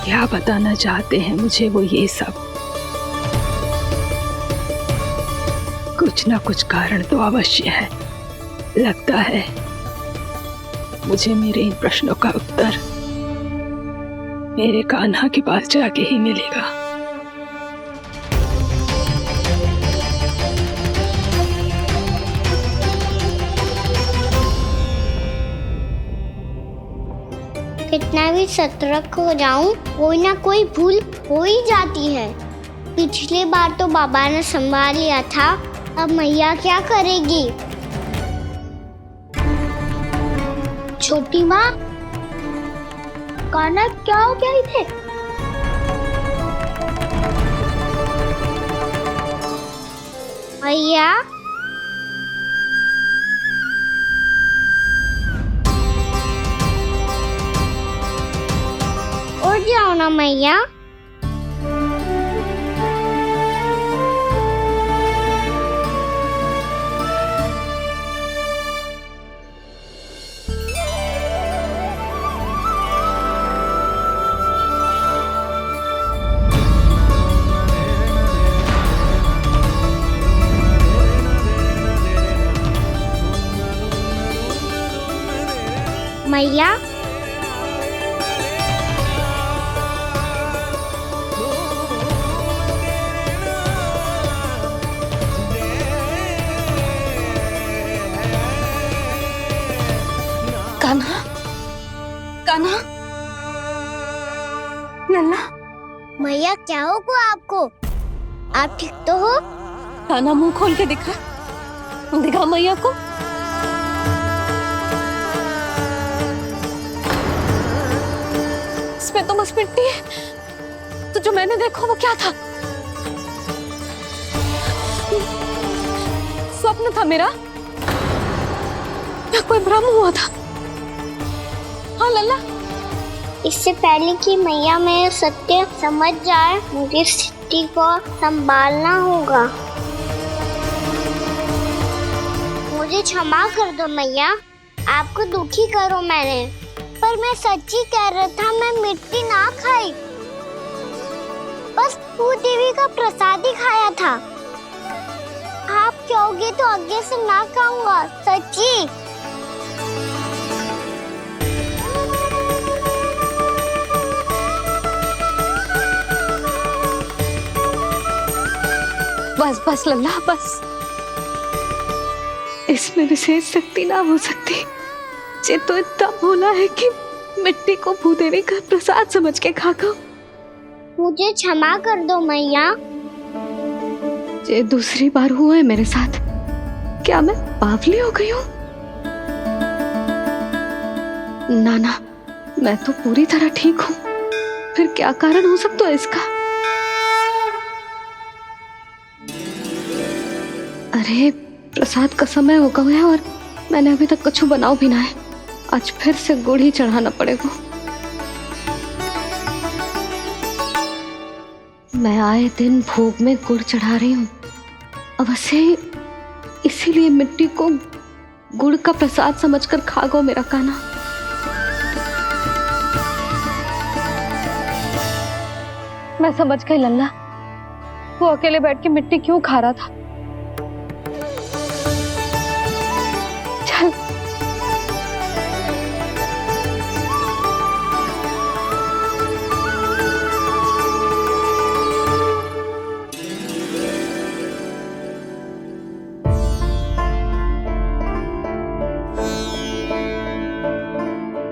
क्या बताना चाहते हैं मुझे वो ये सब? कुछ ना कुछ कारण तो अवश्य है। लगता है मुझे मेरे इन प्रश्नों का उत्तर मेरे कान्हा के पास जाके ही मिलेगा। कितना भी सतर्क हो जाऊं, कोई ना कोई भूल हो ही जाती है। पिछली बार तो बाबा ने संभाल लिया था, अब मैया क्या करेगी? छोटी माँ, कान्हा क्या हो गया इधर? मैया, उठ जाओ ना मैया। मैया, कान्हा, कान्हा, लल्ला। मैया क्या होगा आपको? आप ठीक तो हो? कान्हा मुंह खोल के दिखा, दिखा मैया को। इसमें तो बस मिट्टी है, तो जो मैंने देखा वो क्या था? स्वप्न था मेरा या कोई भ्रम हुआ था? हाँ लल्ला, इससे पहले कि मैया मेरे सत्य समझ जाए, मुझे स्थिति को संभालना होगा। मुझे क्षमा कर दो मैया, आपको दुखी करो मैंने, पर मैं सच्ची कह रहा था, मैं मिट्टी ना खाई, बस भूत देवी का प्रसाद ही खाया था। आप कहोगे तो आगे से ना खाऊंगा, सच्ची। बस बस लल्ला, बस। इसमें विशेष शक्ति ना हो सकती। ये तो इतना भोला है कि मिट्टी को भूदेवी का प्रसाद समझ के खागा। मुझे क्षमा कर दो मैया। ये दूसरी बार हुआ है मेरे साथ। क्या मैं बावली हो गई हूँ? ना, मैं तो पूरी तरह ठीक हूँ। फिर क्या कारण हो सकता है इसका? अरे प्रसाद का समय हो गया है और मैंने अभी तक कुछ बनाओ भी ना है। आज फिर से गुड़ ही चढ़ाना पड़ेगा। मैं आए दिन भोग में गुड़ चढ़ा रही हूँ, अवश्य इसीलिए मिट्टी को गुड़ का प्रसाद समझकर खागो मेरा कान्हा। मैं समझ गई लल्ला, वो अकेले बैठ के मिट्टी क्यों खा रहा था। चल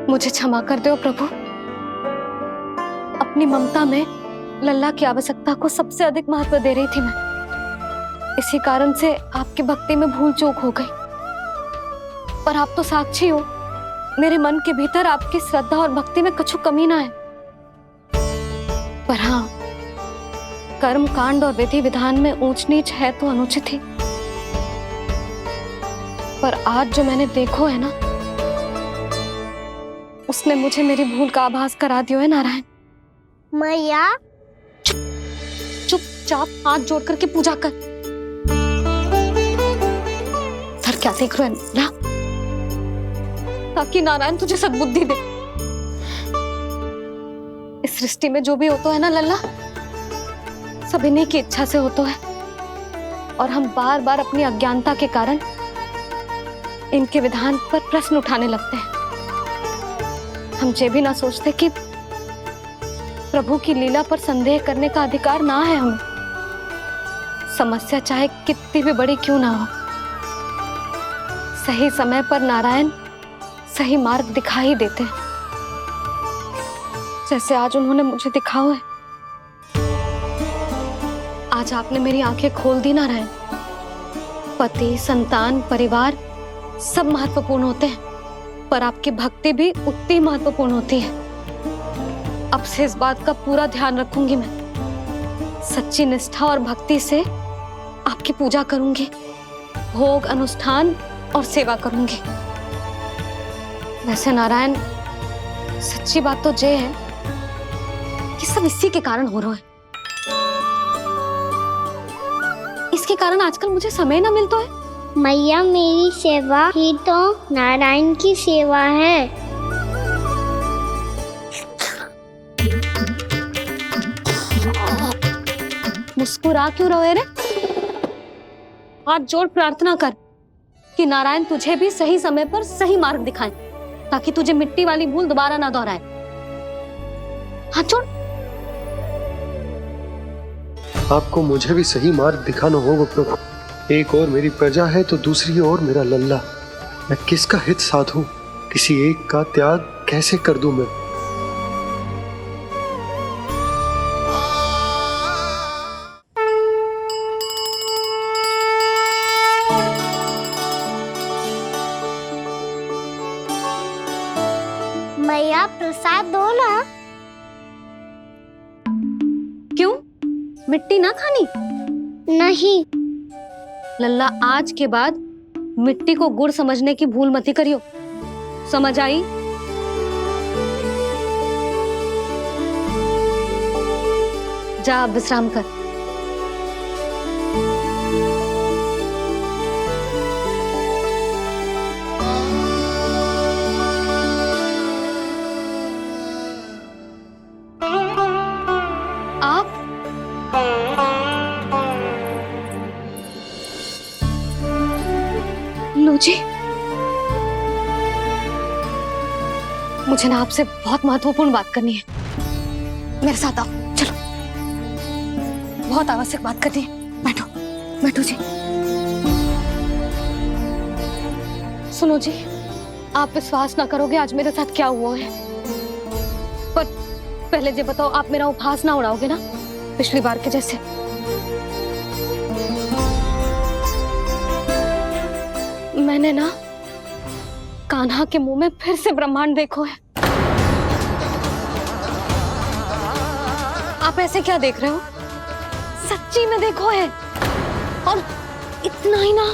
मुझे क्षमा कर दो प्रभु। अपनी ममता में लल्ला की आवश्यकता को सबसे अधिक महत्व दे रही थी मैं। इसी कारण से आपकी भक्ति में भूल चूक हो गई। पर आप तो साक्षी हो, मेरे मन के भीतर आपकी श्रद्धा और भक्ति में कुछ कमी ना है। पर हाँ, कर्म कांड और विधि विधान में ऊंच नीच है तो अनुचित ही। पर आज जो मैंने देखो है ना, उसने मुझे मेरी भूल का आभास करा दियो है नारायण। मैया, चुपचाप हाथ जोड़ करके पूजा कर। सर क्या देख रहे हैं ना? ताकि नारायण तुझे सद्बुद्धि दे। इस सृष्टि में जो भी होता है ना लल्ला, सब इन्हीं की इच्छा से होता है। और हम बार बार अपनी अज्ञानता के कारण इनके विधान पर प्रश्न उठाने लगते हैं। हम ये भी ना सोचते कि प्रभु की लीला पर संदेह करने का अधिकार ना है हमें। समस्या चाहे कितनी भी बड़ी क्यों ना हो, सही समय पर नारायण सही मार्ग दिखा ही देते हैं। जैसे आज उन्होंने मुझे दिखा है। आज आपने मेरी आंखें खोल दी नारायण। पति, संतान, परिवार सब महत्वपूर्ण होते हैं, पर आपकी भक्ति भी उतनी महत्वपूर्ण होती है। अब से इस बात का पूरा ध्यान रखूंगी मैं। सच्ची निष्ठा और भक्ति से आपकी पूजा करूंगी, भोग, अनुष्ठान और सेवा करूंगी। वैसे नारायण, सच्ची बात तो ये है कि सब इसी के कारण हो रहा है। इसके कारण आजकल मुझे समय ना मिलता है। मैया, मेरी सेवा ही तो नारायण की सेवा है। मुस्कुरा क्यों रहे रे? हाथ जोड़ प्रार्थना कर कि नारायण तुझे भी सही समय पर सही मार्ग दिखाएं, ताकि तुझे मिट्टी वाली भूल दोबारा ना दोहराए। हाथ जोड़। आपको मुझे भी सही मार्ग दिखाना होगा प्रभु। एक और मेरी प्रजा है तो दूसरी ओर मेरा लल्ला। मैं किसका हित साधूं? किसी एक का त्याग कैसे कर दूं मैं? मैया, प्रसाद दो ना। क्यों? मिट्टी ना खानी? नहीं। लल्ला, आज के बाद मिट्टी को गुड़ समझने की भूल मत करियो। समझ आई? जा विश्राम कर। आप लो जी, मुझे ना आपसे बहुत महत्वपूर्ण बात करनी है। मेरे साथ आओ, चलो। बहुत आवश्यक बात करनी है। बैठो, बैठो जी। सुनो जी, आप विश्वास ना करोगे आज मेरे साथ क्या हुआ है। पर पहले ये बताओ, आप मेरा उपहास ना उड़ाओगे ना, पिछली बार के जैसे? मैंने ना कान्हा के मुंह में फिर से ब्रह्मांड देखो है। आप ऐसे क्या देख रहे हो? सच्ची में देखो है। और इतना ही ना,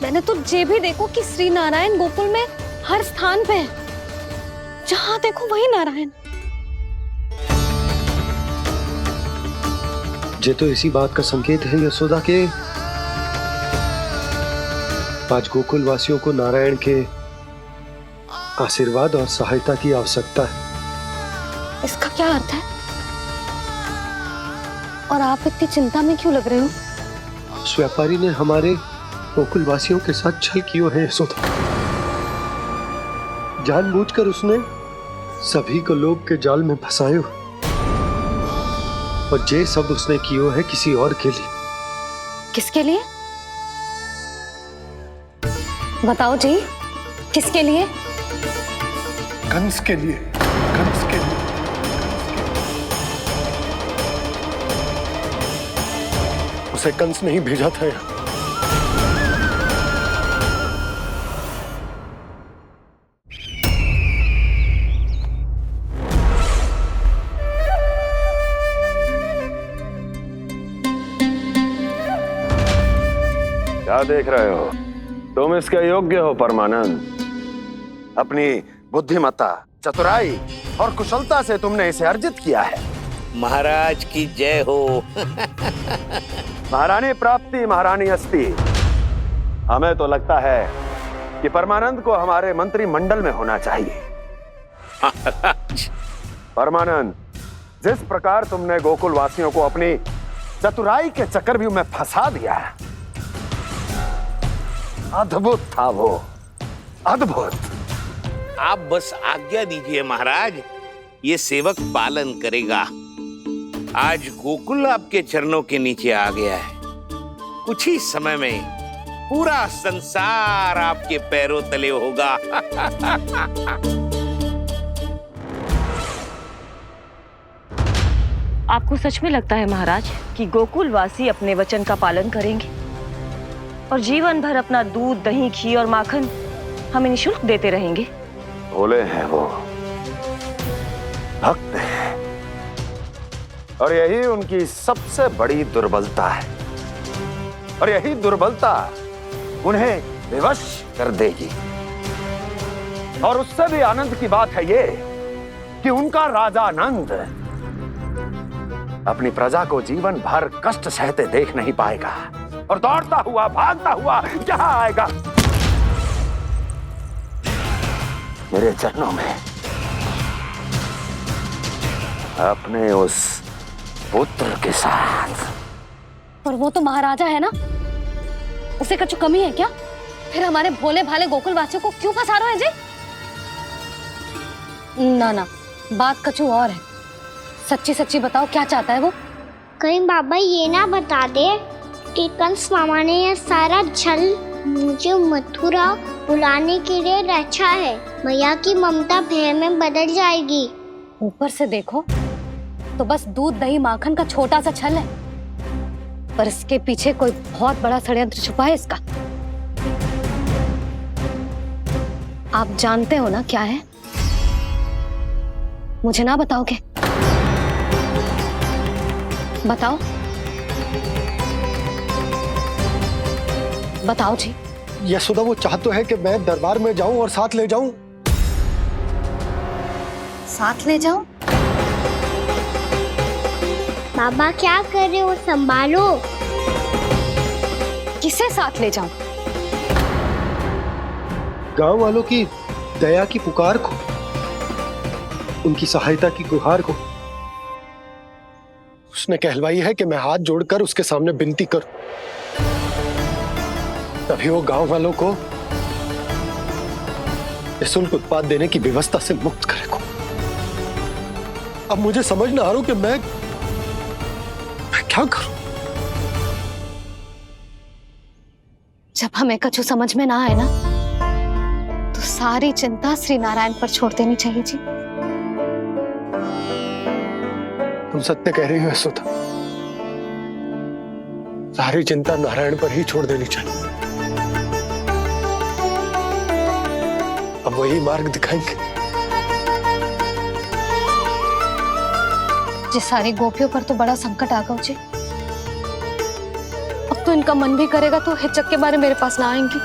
मैंने तो ये भी देखो कि श्री नारायण गोकुल में हर स्थान पे है। जहां देखो वही नारायण। ये तो इसी बात का संकेत है यशोदा के आज गोकुल वासियों को नारायण के आशीर्वाद और सहायता की आवश्यकता है। इसका क्या अर्थ है? और आप इतनी चिंता में क्यों लग रहे हो? उस व्यापारी ने हमारे गोकुल वासियों के साथ छल किया है यशोदा। जानबूझकर उसने सभी को लोभ के जाल में फंसायो, और ये सब उसने किया है किसी और के लिए। किसके लिए? बताओ जी, किसके लिए? कंस के लिए। कंस के लिए। उसे कंस नहीं भेजा था यहाँ। क्या देख रहे हो? तुम इसके योग्य हो परमानंद। अपनी बुद्धिमत्ता, चतुराई और कुशलता से तुमने इसे अर्जित किया है। महाराज की जय हो। महारानी प्राप्ति महारानी अस्ति। हमें तो लगता है कि परमानंद को हमारे मंत्रिमंडल में होना चाहिए। परमानंद, जिस प्रकार तुमने गोकुल वासियों को अपनी चतुराई के चक्रव्यूह में फंसा दिया है, अद्भुत था वो, अद्भुत। आप बस आज्ञा दीजिए महाराज, ये सेवक पालन करेगा। आज गोकुल आपके चरणों के नीचे आ गया है। कुछ ही समय में पूरा संसार आपके पैरों तले होगा। आपको सच में लगता है महाराज कि गोकुलवासी अपने वचन का पालन करेंगे और जीवन भर अपना दूध, दही, घी और माखन हमें निःशुल्क देते रहेंगे? भोले हैं वो, भक्त हैं, और यही उनकी सबसे बड़ी दुर्बलता है, और यही दुर्बलता उन्हें विवश कर देगी। और उससे भी आनंद की बात है ये कि उनका राजा नंद अपनी प्रजा को जीवन भर कष्ट सहते देख नहीं पाएगा और दौड़ता हुआ, भागता हुआ यहां आएगा मेरे चरणों में, अपने उस पुत्र के साथ। और वो तो महाराजा है ना, उसे कछु कमी है क्या? फिर हमारे भोले भाले गोकुल वासियों को क्यों फंसा रहे हैं जी? ना ना, बात कछु और है। सच्ची सच्ची बताओ, क्या चाहता है वो? कहीं बाबा ये ना बता दे कि कंस मामा ने यह सारा छल मुझे मथुरा बुलाने के लिए रचा है। मैया की ममता भय में बदल जाएगी। ऊपर से देखो तो बस दूध, दही, माखन का छोटा सा छल है, पर इसके पीछे कोई बहुत बड़ा षड्यंत्र छुपा है इसका। आप जानते हो ना क्या है? मुझे ना बताओगे? बताओ बताओ जी। यशोदा, वो चाह तो है कि मैं दरबार में जाऊं और साथ ले जाऊं। साथ ले जाऊं? बाबा क्या कर रहे हो, संभालो। किसे साथ ले जाऊं? गांव वालों की दया की पुकार को, उनकी सहायता की गुहार को। उसने कहलवाई है कि मैं हाथ जोड़कर उसके सामने विनती करूं, तभी वो गांव वालों को निःशुल्क उत्पाद देने की व्यवस्था से मुक्त करेगा। अब मुझे समझ ना आ रहा कि मैं क्या करूं। जब हमें कछु समझ में ना आए ना, तो सारी चिंता श्री नारायण पर छोड़ देनी चाहिए जी। तुम सत्य कह रही हो यशोदा, सारी चिंता नारायण पर ही छोड़ देनी चाहिए। अब वही मार्ग दिखाएंगे। जिस सारी गोपियों पर तो बड़ा संकट आ गया जी। अब तो इनका मन भी करेगा तो हिचक के बारे मेरे पास ना आएंगी।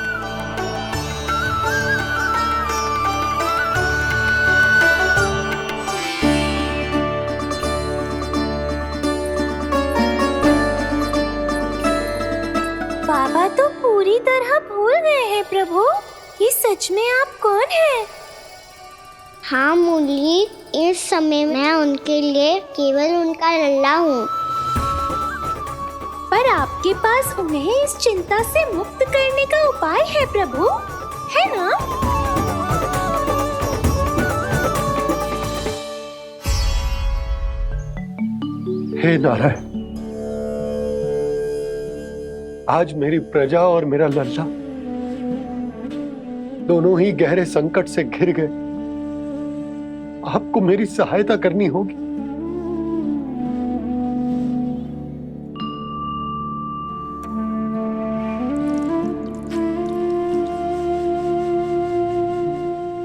बाबा तो पूरी तरह भूल गए हैं प्रभु, ये सच में आप कौन हैं? हाँ मुरली, इस समय मैं उनके लिए केवल उनका लल्ला हूँ। पर आपके पास उन्हें इस चिंता से मुक्त करने का उपाय है प्रभु, है ना? हे नारायण, आज मेरी प्रजा और मेरा लल्ला दोनों ही गहरे संकट से घिर गए। आपको मेरी सहायता करनी होगी।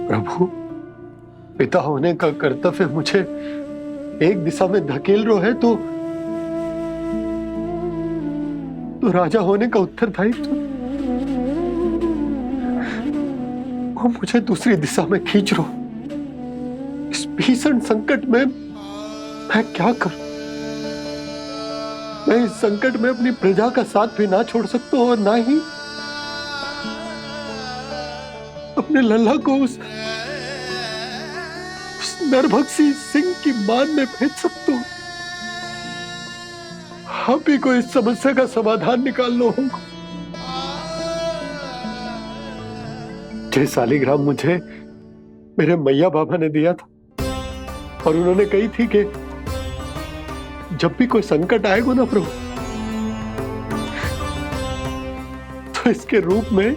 प्रभु, पिता होने का कर्तव्य मुझे एक दिशा में धकेल रहा है तो राजा होने का उत्तरदायित्व वो मुझे दूसरी दिशा में खींच रहा। इस भीषण संकट में मैं क्या करूं? मैं इस संकट में अपनी प्रजा का साथ भी ना छोड़ सकता हूं और ना ही अपने लल्ला को उस नरभक्षी सिंह की मान में भेज सकता हूं। आप ही को इस समस्या का समाधान निकालना होगा। जे शालिग्राम मुझे मेरे मैया बाबा ने दिया था और उन्होंने कही थी कि जब भी कोई संकट आएगा ना प्रभु, तो इसके रूप में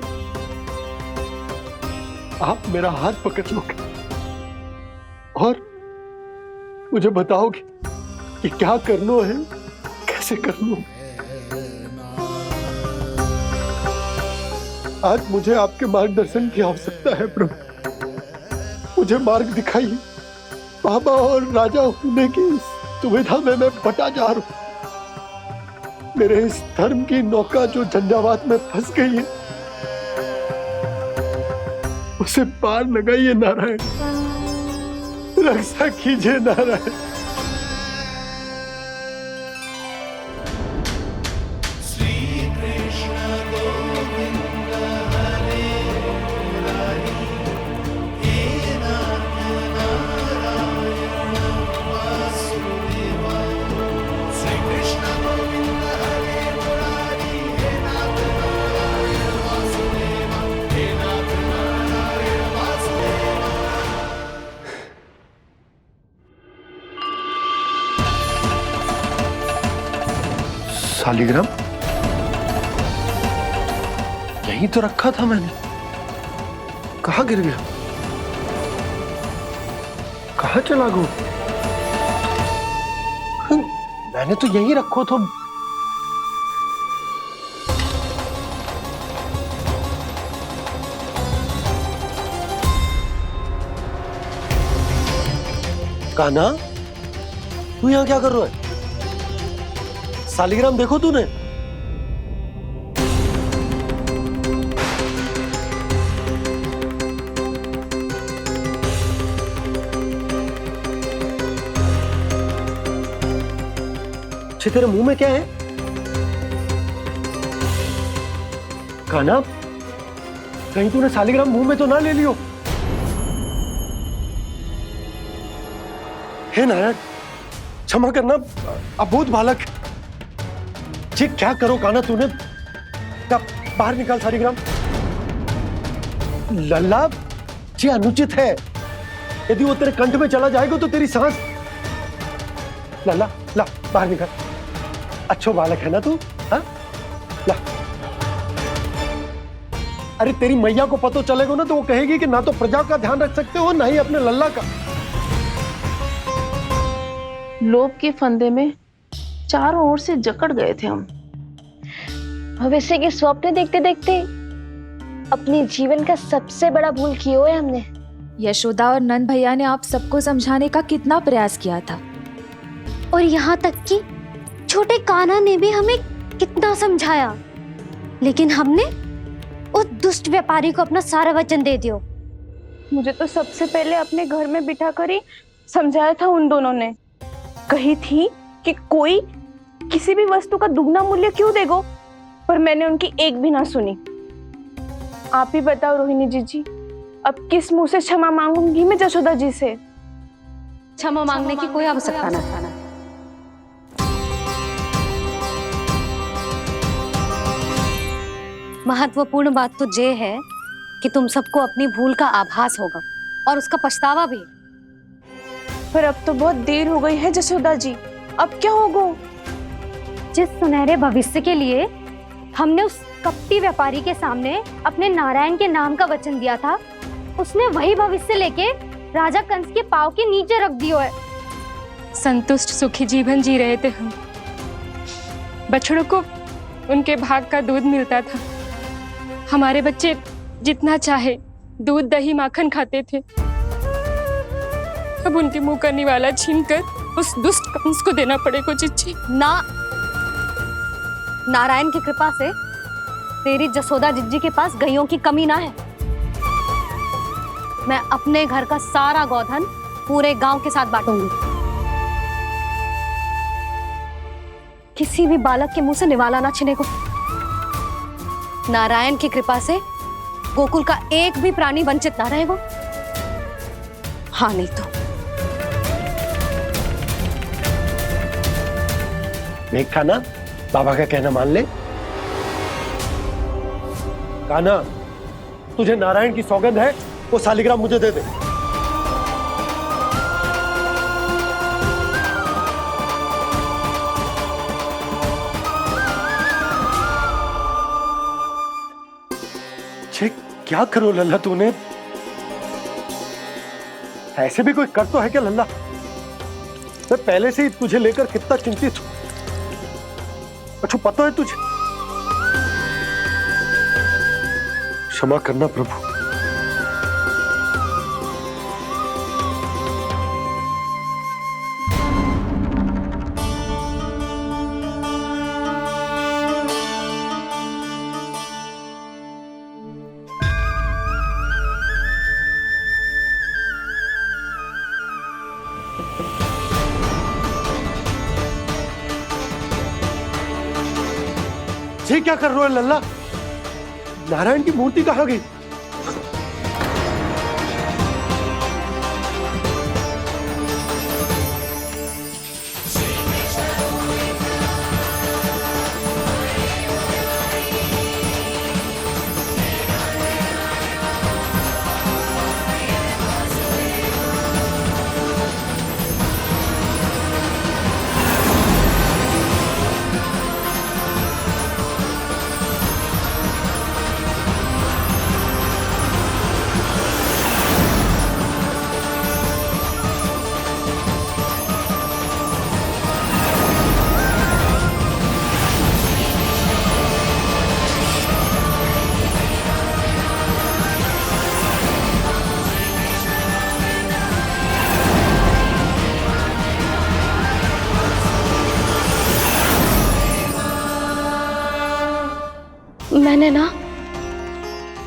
आप मेरा हाथ पकड़ लोगे और मुझे बताओगे ये क्या करनो है, कैसे करनो। आज मुझे आपके मार्गदर्शन की आवश्यकता है प्रभु। मुझे मार्ग दिखाइए। बाबा और राजा होने की इस दुविधा में मैं बटा जा रहा हूं। मेरे इस धर्म की नौका जो झंझावात में फंस गई है, उसे पार लगाइए नारायण, रक्षा कीजिए नारायण। शालिग्राम यहीं तो रखा था मैंने, कहाँ गिर गया, कहाँ चला गया? मैंने तो यहीं रखो तो। कान्हा, तू यहाँ क्या कर रहा है? शालिग्राम देखो तूने? अच्छे, तेरे मुंह में क्या है? कान्हा, कहीं तूने शालिग्राम मुंह में तो ना ले लियो? हे नारायण, क्षमा करना, अबोध बालक। जी क्या करो कान्हा तूने? क्या बाहर निकाल शालिग्राम। लल्ला, जी अनुचित है। यदि वो तेरे कंठ में चला जाएगा तो तेरी सांस। लल्ला, ला बाहर निकाल। अच्छो बालक है ना तू? हाँ, ला। अरे तेरी मैया को पता चलेगा ना तो वो कहेगी कि ना तो प्रजा का ध्यान रख सकते हो, ना ही अपने लल्ला का। लोभ के फंदे में चारों ओर से जकड़ गए थे हम। भविष्य के स्वप्न देखते देखते अपने जीवन का सबसे बड़ा भूल किया है हमने। यशोदा और नंद भैया ने आप सबको समझाने का कितना प्रयास किया था, और यहाँ तक कि छोटे कान्हा ने भी हमें कितना समझाया, लेकिन हमने उस दुष्ट व्यापारी को अपना सारा वचन दे दिया। मुझे तो सबसे पहले अपने घर में बिठा कर ही समझाया था उन दोनों ने। कही थी कि कोई किसी भी वस्तु का दुगना मूल्य क्यों देगो, पर मैंने उनकी एक भी ना सुनी। आप ही बताओ रोहिणी जी, अब किस मुंह से क्षमा मांगूंगी मैं जशोदा जी से? क्षमा मांगने की कोई आवश्यकता ना। महत्वपूर्ण बात तो ये है कि तुम सबको अपनी भूल का आभास होगा और उसका पछतावा भी। पर अब तो बहुत देर हो गई है जशोदा जी, अब क्या होगा? जिस सुनहरे भविष्य के लिए हमने उस कपटी व्यापारी के सामने अपने नारायण के नाम का वचन दिया था, उसने वही भविष्य लेके राजा कंस के पांव के नीचे रख दिया है। संतुष्ट सुखी जीवन जी रहे थे हम। बछड़ों को उनके भाग का दूध मिलता था। हमारे बच्चे जितना चाहे दूध दही माखन खाते थे। अब उनके मुंह का निवाला छीनकर उस दुष्ट कंस को देना पड़ेगा चिच्ची। ना, नारायण की कृपा से तेरी जसोदा जिज्जी के पास गायों की कमी ना है। मैं अपने घर का सारा गोधन पूरे गांव के साथ बांटूंगी। किसी भी बालक के मुंह से निवाला ना छिने को। नारायण की कृपा से गोकुल का एक भी प्राणी वंचित ना रहेगा। हाँ नहीं तो देख कान्हा, बाबा का कहना मान ले। कान्हा, तुझे नारायण की सौगंध है, वो शालिग्राम मुझे दे दे। छे, क्या करो लल्ला तूने? ऐसे भी कोई कर तो है क्या लल्ला? मैं पहले से ही तुझे लेकर कितना चिंतित हूं। अच्छा पता है तुझे? क्षमा करना प्रभु। ये क्या कर रहे हो लल्ला? नारायण की मूर्ति कहाँ गई? मैंने ना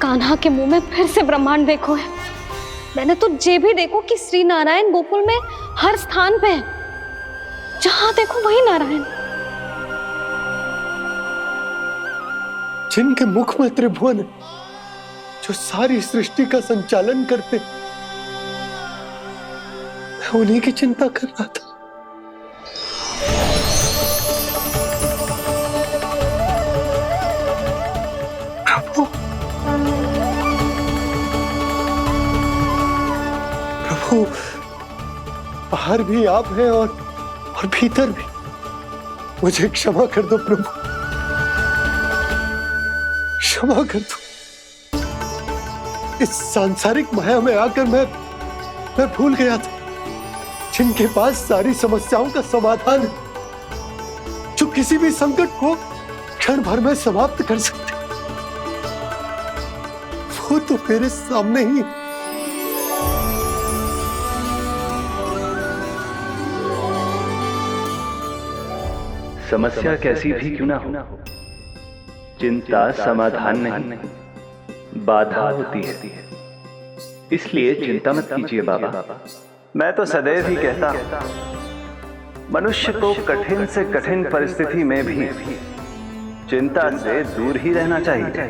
कान्हा के मुंह में फिर से ब्रह्मांड देखो है। मैंने तो ये भी देखो कि श्री नारायण गोकुल में हर स्थान पे है, जहां देखो वही नारायण। जिनके मुख में त्रिभुवन है, जो सारी सृष्टि का संचालन करते, मैं उन्हीं की चिंता कर रहा था। प्रभु बाहर भी आप हैं और भीतर भी। मुझे क्षमा कर दो प्रभु, क्षमा कर दो। इस सांसारिक माया में आकर मैं भूल गया था जिनके पास सारी समस्याओं का समाधान है, जो किसी भी संकट को क्षण भर में समाप्त कर सकते, वो तो मेरे सामने ही। समस्या कैसी भी क्यों ना हो, चिंता समाधान नहीं, बाधा होती है। इसलिए चिंता मत कीजिए बाबा। मैं तो सदैव ही कहता हूं, मनुष्य को कठिन से कठिन परिस्थिति में भी चिंता से दूर ही रहना चाहिए।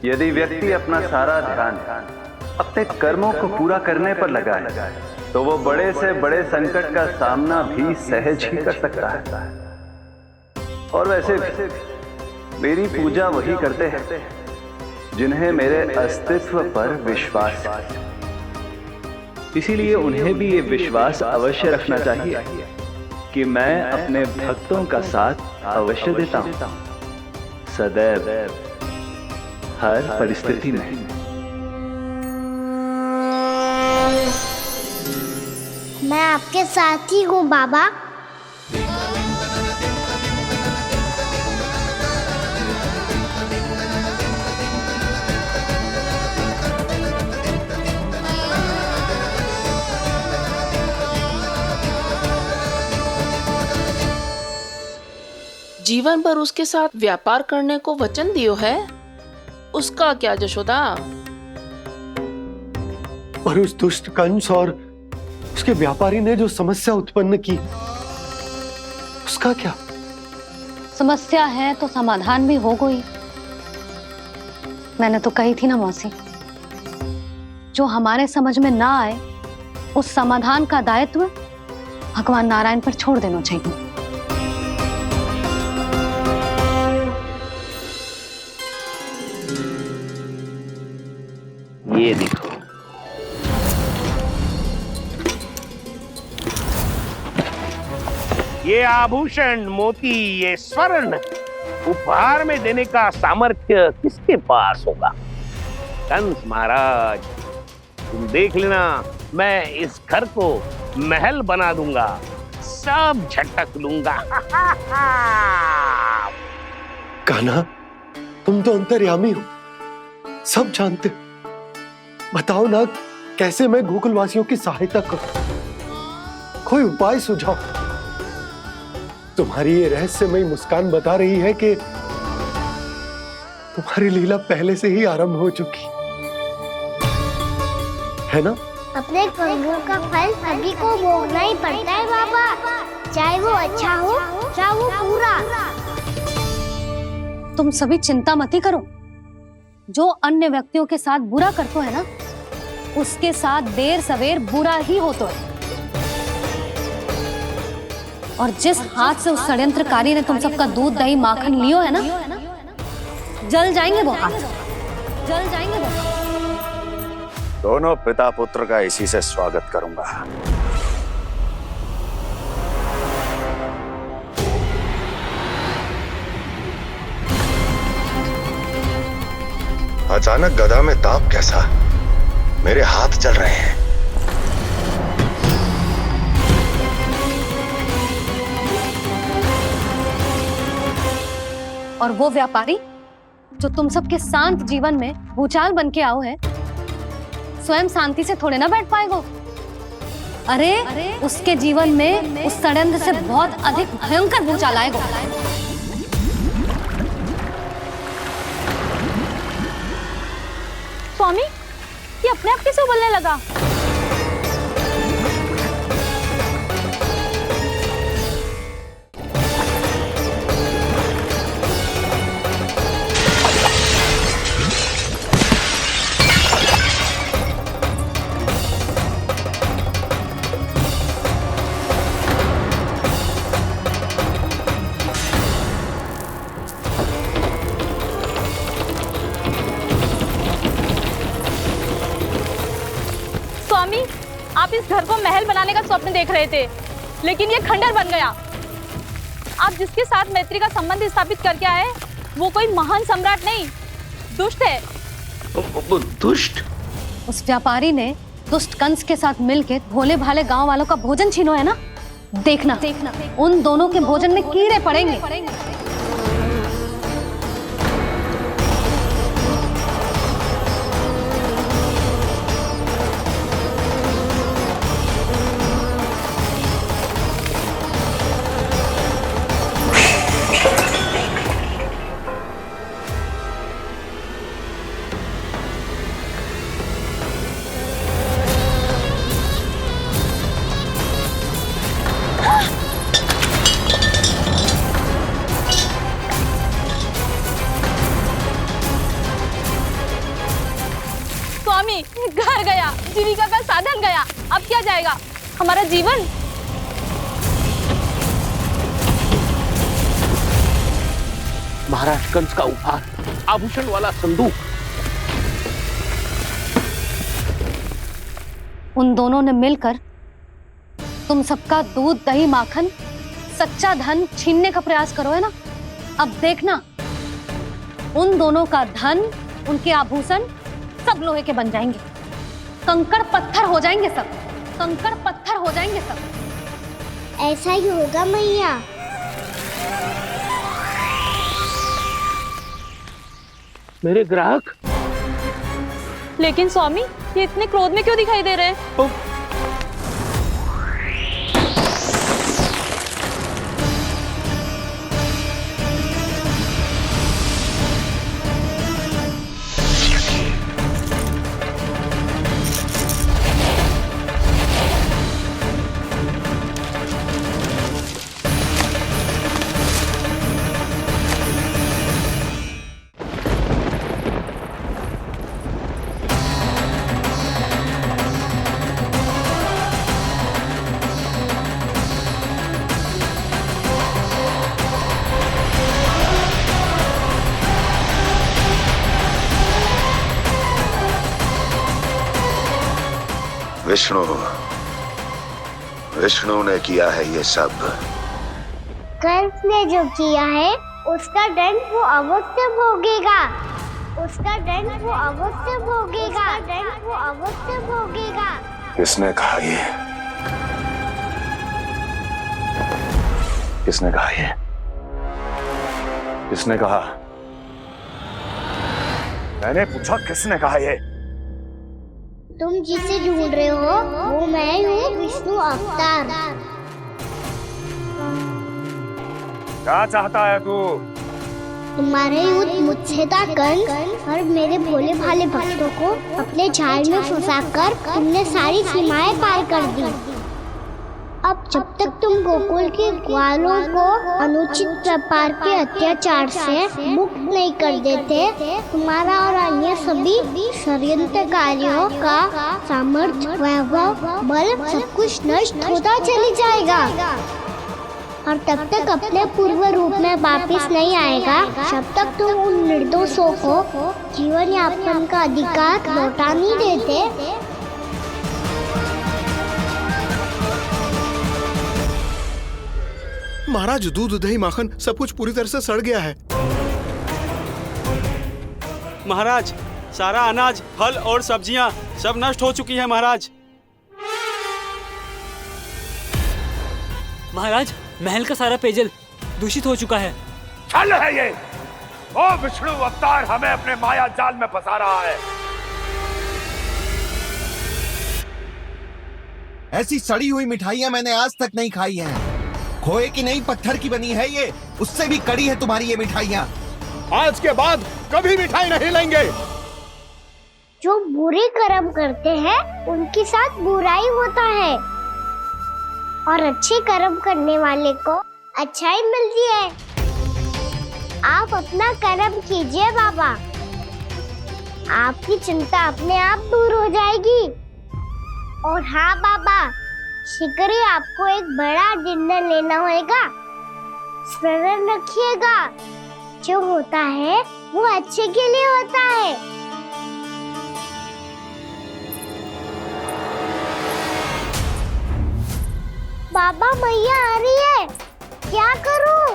यदि व्यक्ति अपना सारा ध्यान अपने कर्मों को पूरा करने पर लगाए, तो वो बड़े से बड़े संकट का सामना भी सहज ही कर सकता है। और वैसे भी मेरी पूजा वही करते हैं जिन्हें मेरे अस्तित्व पर विश्वास है। इसीलिए उन्हें भी ये विश्वास अवश्य रखना चाहिए कि मैं अपने भक्तों का साथ अवश्य देता हूं, सदैव, हर परिस्थिति में। मैं आपके साथ ही हूँ बाबा। जीवन भर उसके साथ व्यापार करने को वचन दियो है, उसका क्या जशोदा? और उस दुष्ट कंस और उसके व्यापारी ने जो समस्या उत्पन्न की, उसका क्या? समस्या है तो समाधान भी हो गई। मैंने तो कही थी ना मौसी, जो हमारे समझ में ना आए उस समाधान का दायित्व भगवान नारायण पर छोड़ देना चाहिए। ये देखो, ये आभूषण, मोती, ये स्वर्ण उपहार में देने का सामर्थ्य किसके पास होगा? कंस महाराज, तुम देख लेना, मैं इस घर को महल बना दूंगा। सब झटक लूंगा। कान्हा, तुम तो अंतर्यामी हो, सब जानते हो। बताओ ना, कैसे मैं गोकुलवासियों की सहायता करूं? कोई उपाय सुझाओ। तुम्हारी ये रहस्यमयी मुस्कान बता रही है कि तुम्हारी लीला पहले से ही आरंभ हो चुकी है ना? अपने कर्मों का फल सभी को भोगना ही पड़ता है बाबा, चाहे वो अच्छा हो चाहे वो बुरा। तुम सभी चिंता मत ही करो। जो अन्य व्यक्तियों के साथ बुरा करते है ना, उसके साथ देर सवेर बुरा ही होता है। और जिस हाथ से उस षड्यंत्रकारी ने तुम सबका दूध दही माखन लियो है ना, जल जाएंगे वो हाथ, जल जाएंगे वो। दोनों पिता पुत्र का इसी से स्वागत करूंगा। अचानक गदा में ताप कैसा? मेरे हाथ जल रहे हैं। और वो व्यापारी जो तुम सबके शांत जीवन में भूचाल बन के आओ है, स्वयं शांति से थोड़े ना बैठ पाएगो। अरे उसके जीवन में उस षड्यंत्र से बहुत अधिक भयंकर भूचाल आएगा। स्वामी, ये अपने आप कैसे उबलने लगा? स्वामी, आप इस घर को महल बनाने का स्वप्न देख रहे थे, लेकिन ये खंडर बन गया। आप जिसके साथ मैत्री का संबंध स्थापित करके आए, वो कोई महान सम्राट नहीं, दुष्ट है। दुष्ट? उस व्यापारी ने दुष्ट कंस के साथ मिलकर भोले भाले गांव वालों का भोजन छीनो है ना। देखना उन दोनों के भोजन में कीड़े पड़ेंगे। घर गया, जीविका का साधन गया, अब क्या जाएगा हमारा जीवन? महाराज कंस का उपहार, आभूषण वाला संदूक। उन दोनों ने मिलकर तुम सबका दूध दही माखन सच्चा धन छीनने का प्रयास करो है ना। अब देखना उन दोनों का धन, उनके आभूषण सब लोहे के बन जाएंगे, कंकड़ पत्थर हो जाएंगे सब, कंकड़ पत्थर हो जाएंगे सब। ऐसा ही होगा मैया। मेरे ग्राहक? लेकिन स्वामी, ये इतने क्रोध में क्यों दिखाई दे रहे हैं? विष्णु ने किया है ये सब। कंस ने जो किया है उसका दंड वो अवश्य भोगेगा, उसका दंड वो अवश्य भोगेगा, दंड वो अवश्य भोगेगा। किसने कहा ये? किसने कहा ये? किसने कहा? मैंने पूछा किसने कहा ये? तुम जिसे ढूंढ रहे हो वो मैं हूँ, विष्णु अवतार। क्या चाहता है तू? तुम्हारे युद्ध मुझसे था कंस और मेरे भोले भाले भक्तों को अपने जाल में फंसाकर तुमने सारी सीमाएं पार कर दी। अब जब तक तुम गोकुल के ग्वालों को अनुचित प्रकार के अत्याचार से मुक्त नहीं कर देते, तुम्हारा और अन्य सभी षड्यंत्रकारियों का सामर्थ्य, वैभव, बल सब कुछ नष्ट होता चली जाएगा और तब तक अपने पूर्व रूप में वापस नहीं आएगा जब तक तुम उन निर्दोषों को जीवन यापन का अधिकार लौटा नहीं देते। महाराज, दूध, दही, माखन सब कुछ पूरी तरह से सड़ गया है। महाराज, सारा अनाज, फल और सब्जियां सब नष्ट हो चुकी हैं महाराज। महाराज, महल का सारा पेयजल दूषित हो चुका है। छल है ये। ओ विष्णु अवतार हमें अपने माया जाल में फंसा रहा है। ऐसी सड़ी हुई मिठाइयाँ मैंने आज तक नहीं खाई हैं। खोए की नहीं, पत्थर की बनी है ये, उससे भी कड़ी है तुम्हारी ये मिठाइयाँ। आज के बाद कभी मिठाई नहीं लेंगे। जो बुरे कर्म करते हैं उनके साथ बुराई होता है और अच्छे कर्म करने वाले को अच्छाई मिलती है। आप अपना कर्म कीजिए बाबा, आपकी चिंता अपने आप दूर हो जाएगी। और हाँ बाबा, शीघ्र ही आपको एक बड़ा निर्णय लेना होगा। स्मरण रखिएगा, जो होता है वो अच्छे के लिए होता है। बाबा, मैया आ रही है, क्या करूं?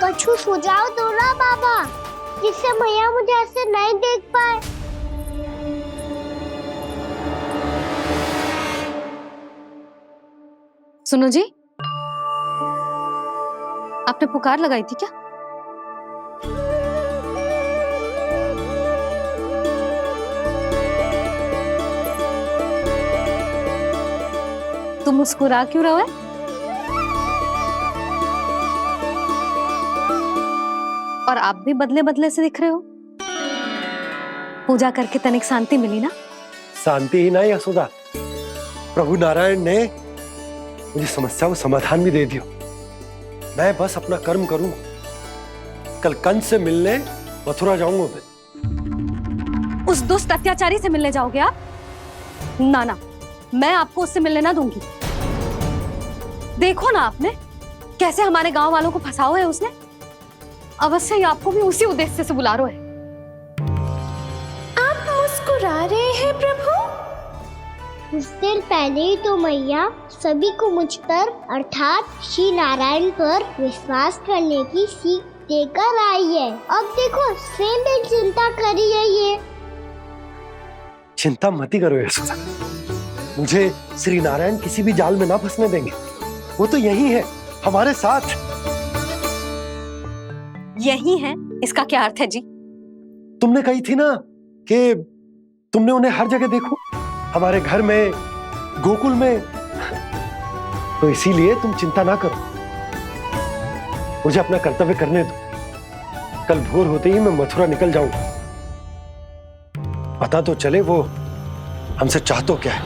कुछ सुझाव दो ना बाबा, जिससे मैया मुझे ऐसे नहीं देख पाए। सुनो जी, आपने पुकार लगाई थी क्या? तुम मुस्कुरा क्यों रहे हो? और आप भी बदले बदले से दिख रहे हो। पूजा करके तनिक शांति मिली ना? शांति ही नहीं यशोदा, प्रभु नारायण ने मुझे समस्या को समाधान भी दे दिया। मैं बस अपना कर्म करूंगा। कल कंस से मिलने मथुरा जाऊंगा मैं। उस दुष्ट अत्याचारी से मिलने जाओगे आप? ना ना, मैं आपको उससे मिलने ना दूंगी। देखो ना आपने कैसे हमारे गांव वालों को फंसाओ है उसने। अवश्य ही आपको भी उसी उद्देश्य से बुला रहा है। आप मुस्कुरा रहे हैं प्रभु? कुछ देर पहले ही तो मैया सभी को मुझ पर अर्थात श्री नारायण पर विश्वास करने की सीख देकर आई है। अब देखो स्वयं भी चिंता करी है ये। चिंता मत ही करो यशोदा, मुझे श्री नारायण किसी भी जाल में ना फंसने देंगे। वो तो यही है हमारे साथ। यही है, इसका क्या अर्थ है जी? तुमने कही थी ना कि तुमने उन्हें हर जगह देखो, हमारे घर में, गोकुल में। तो इसीलिए तुम चिंता ना करो, मुझे अपना कर्तव्य करने दो। कल भोर होते ही मैं मथुरा निकल जाऊंगा। पता तो चले वो हमसे चाहतो क्या है।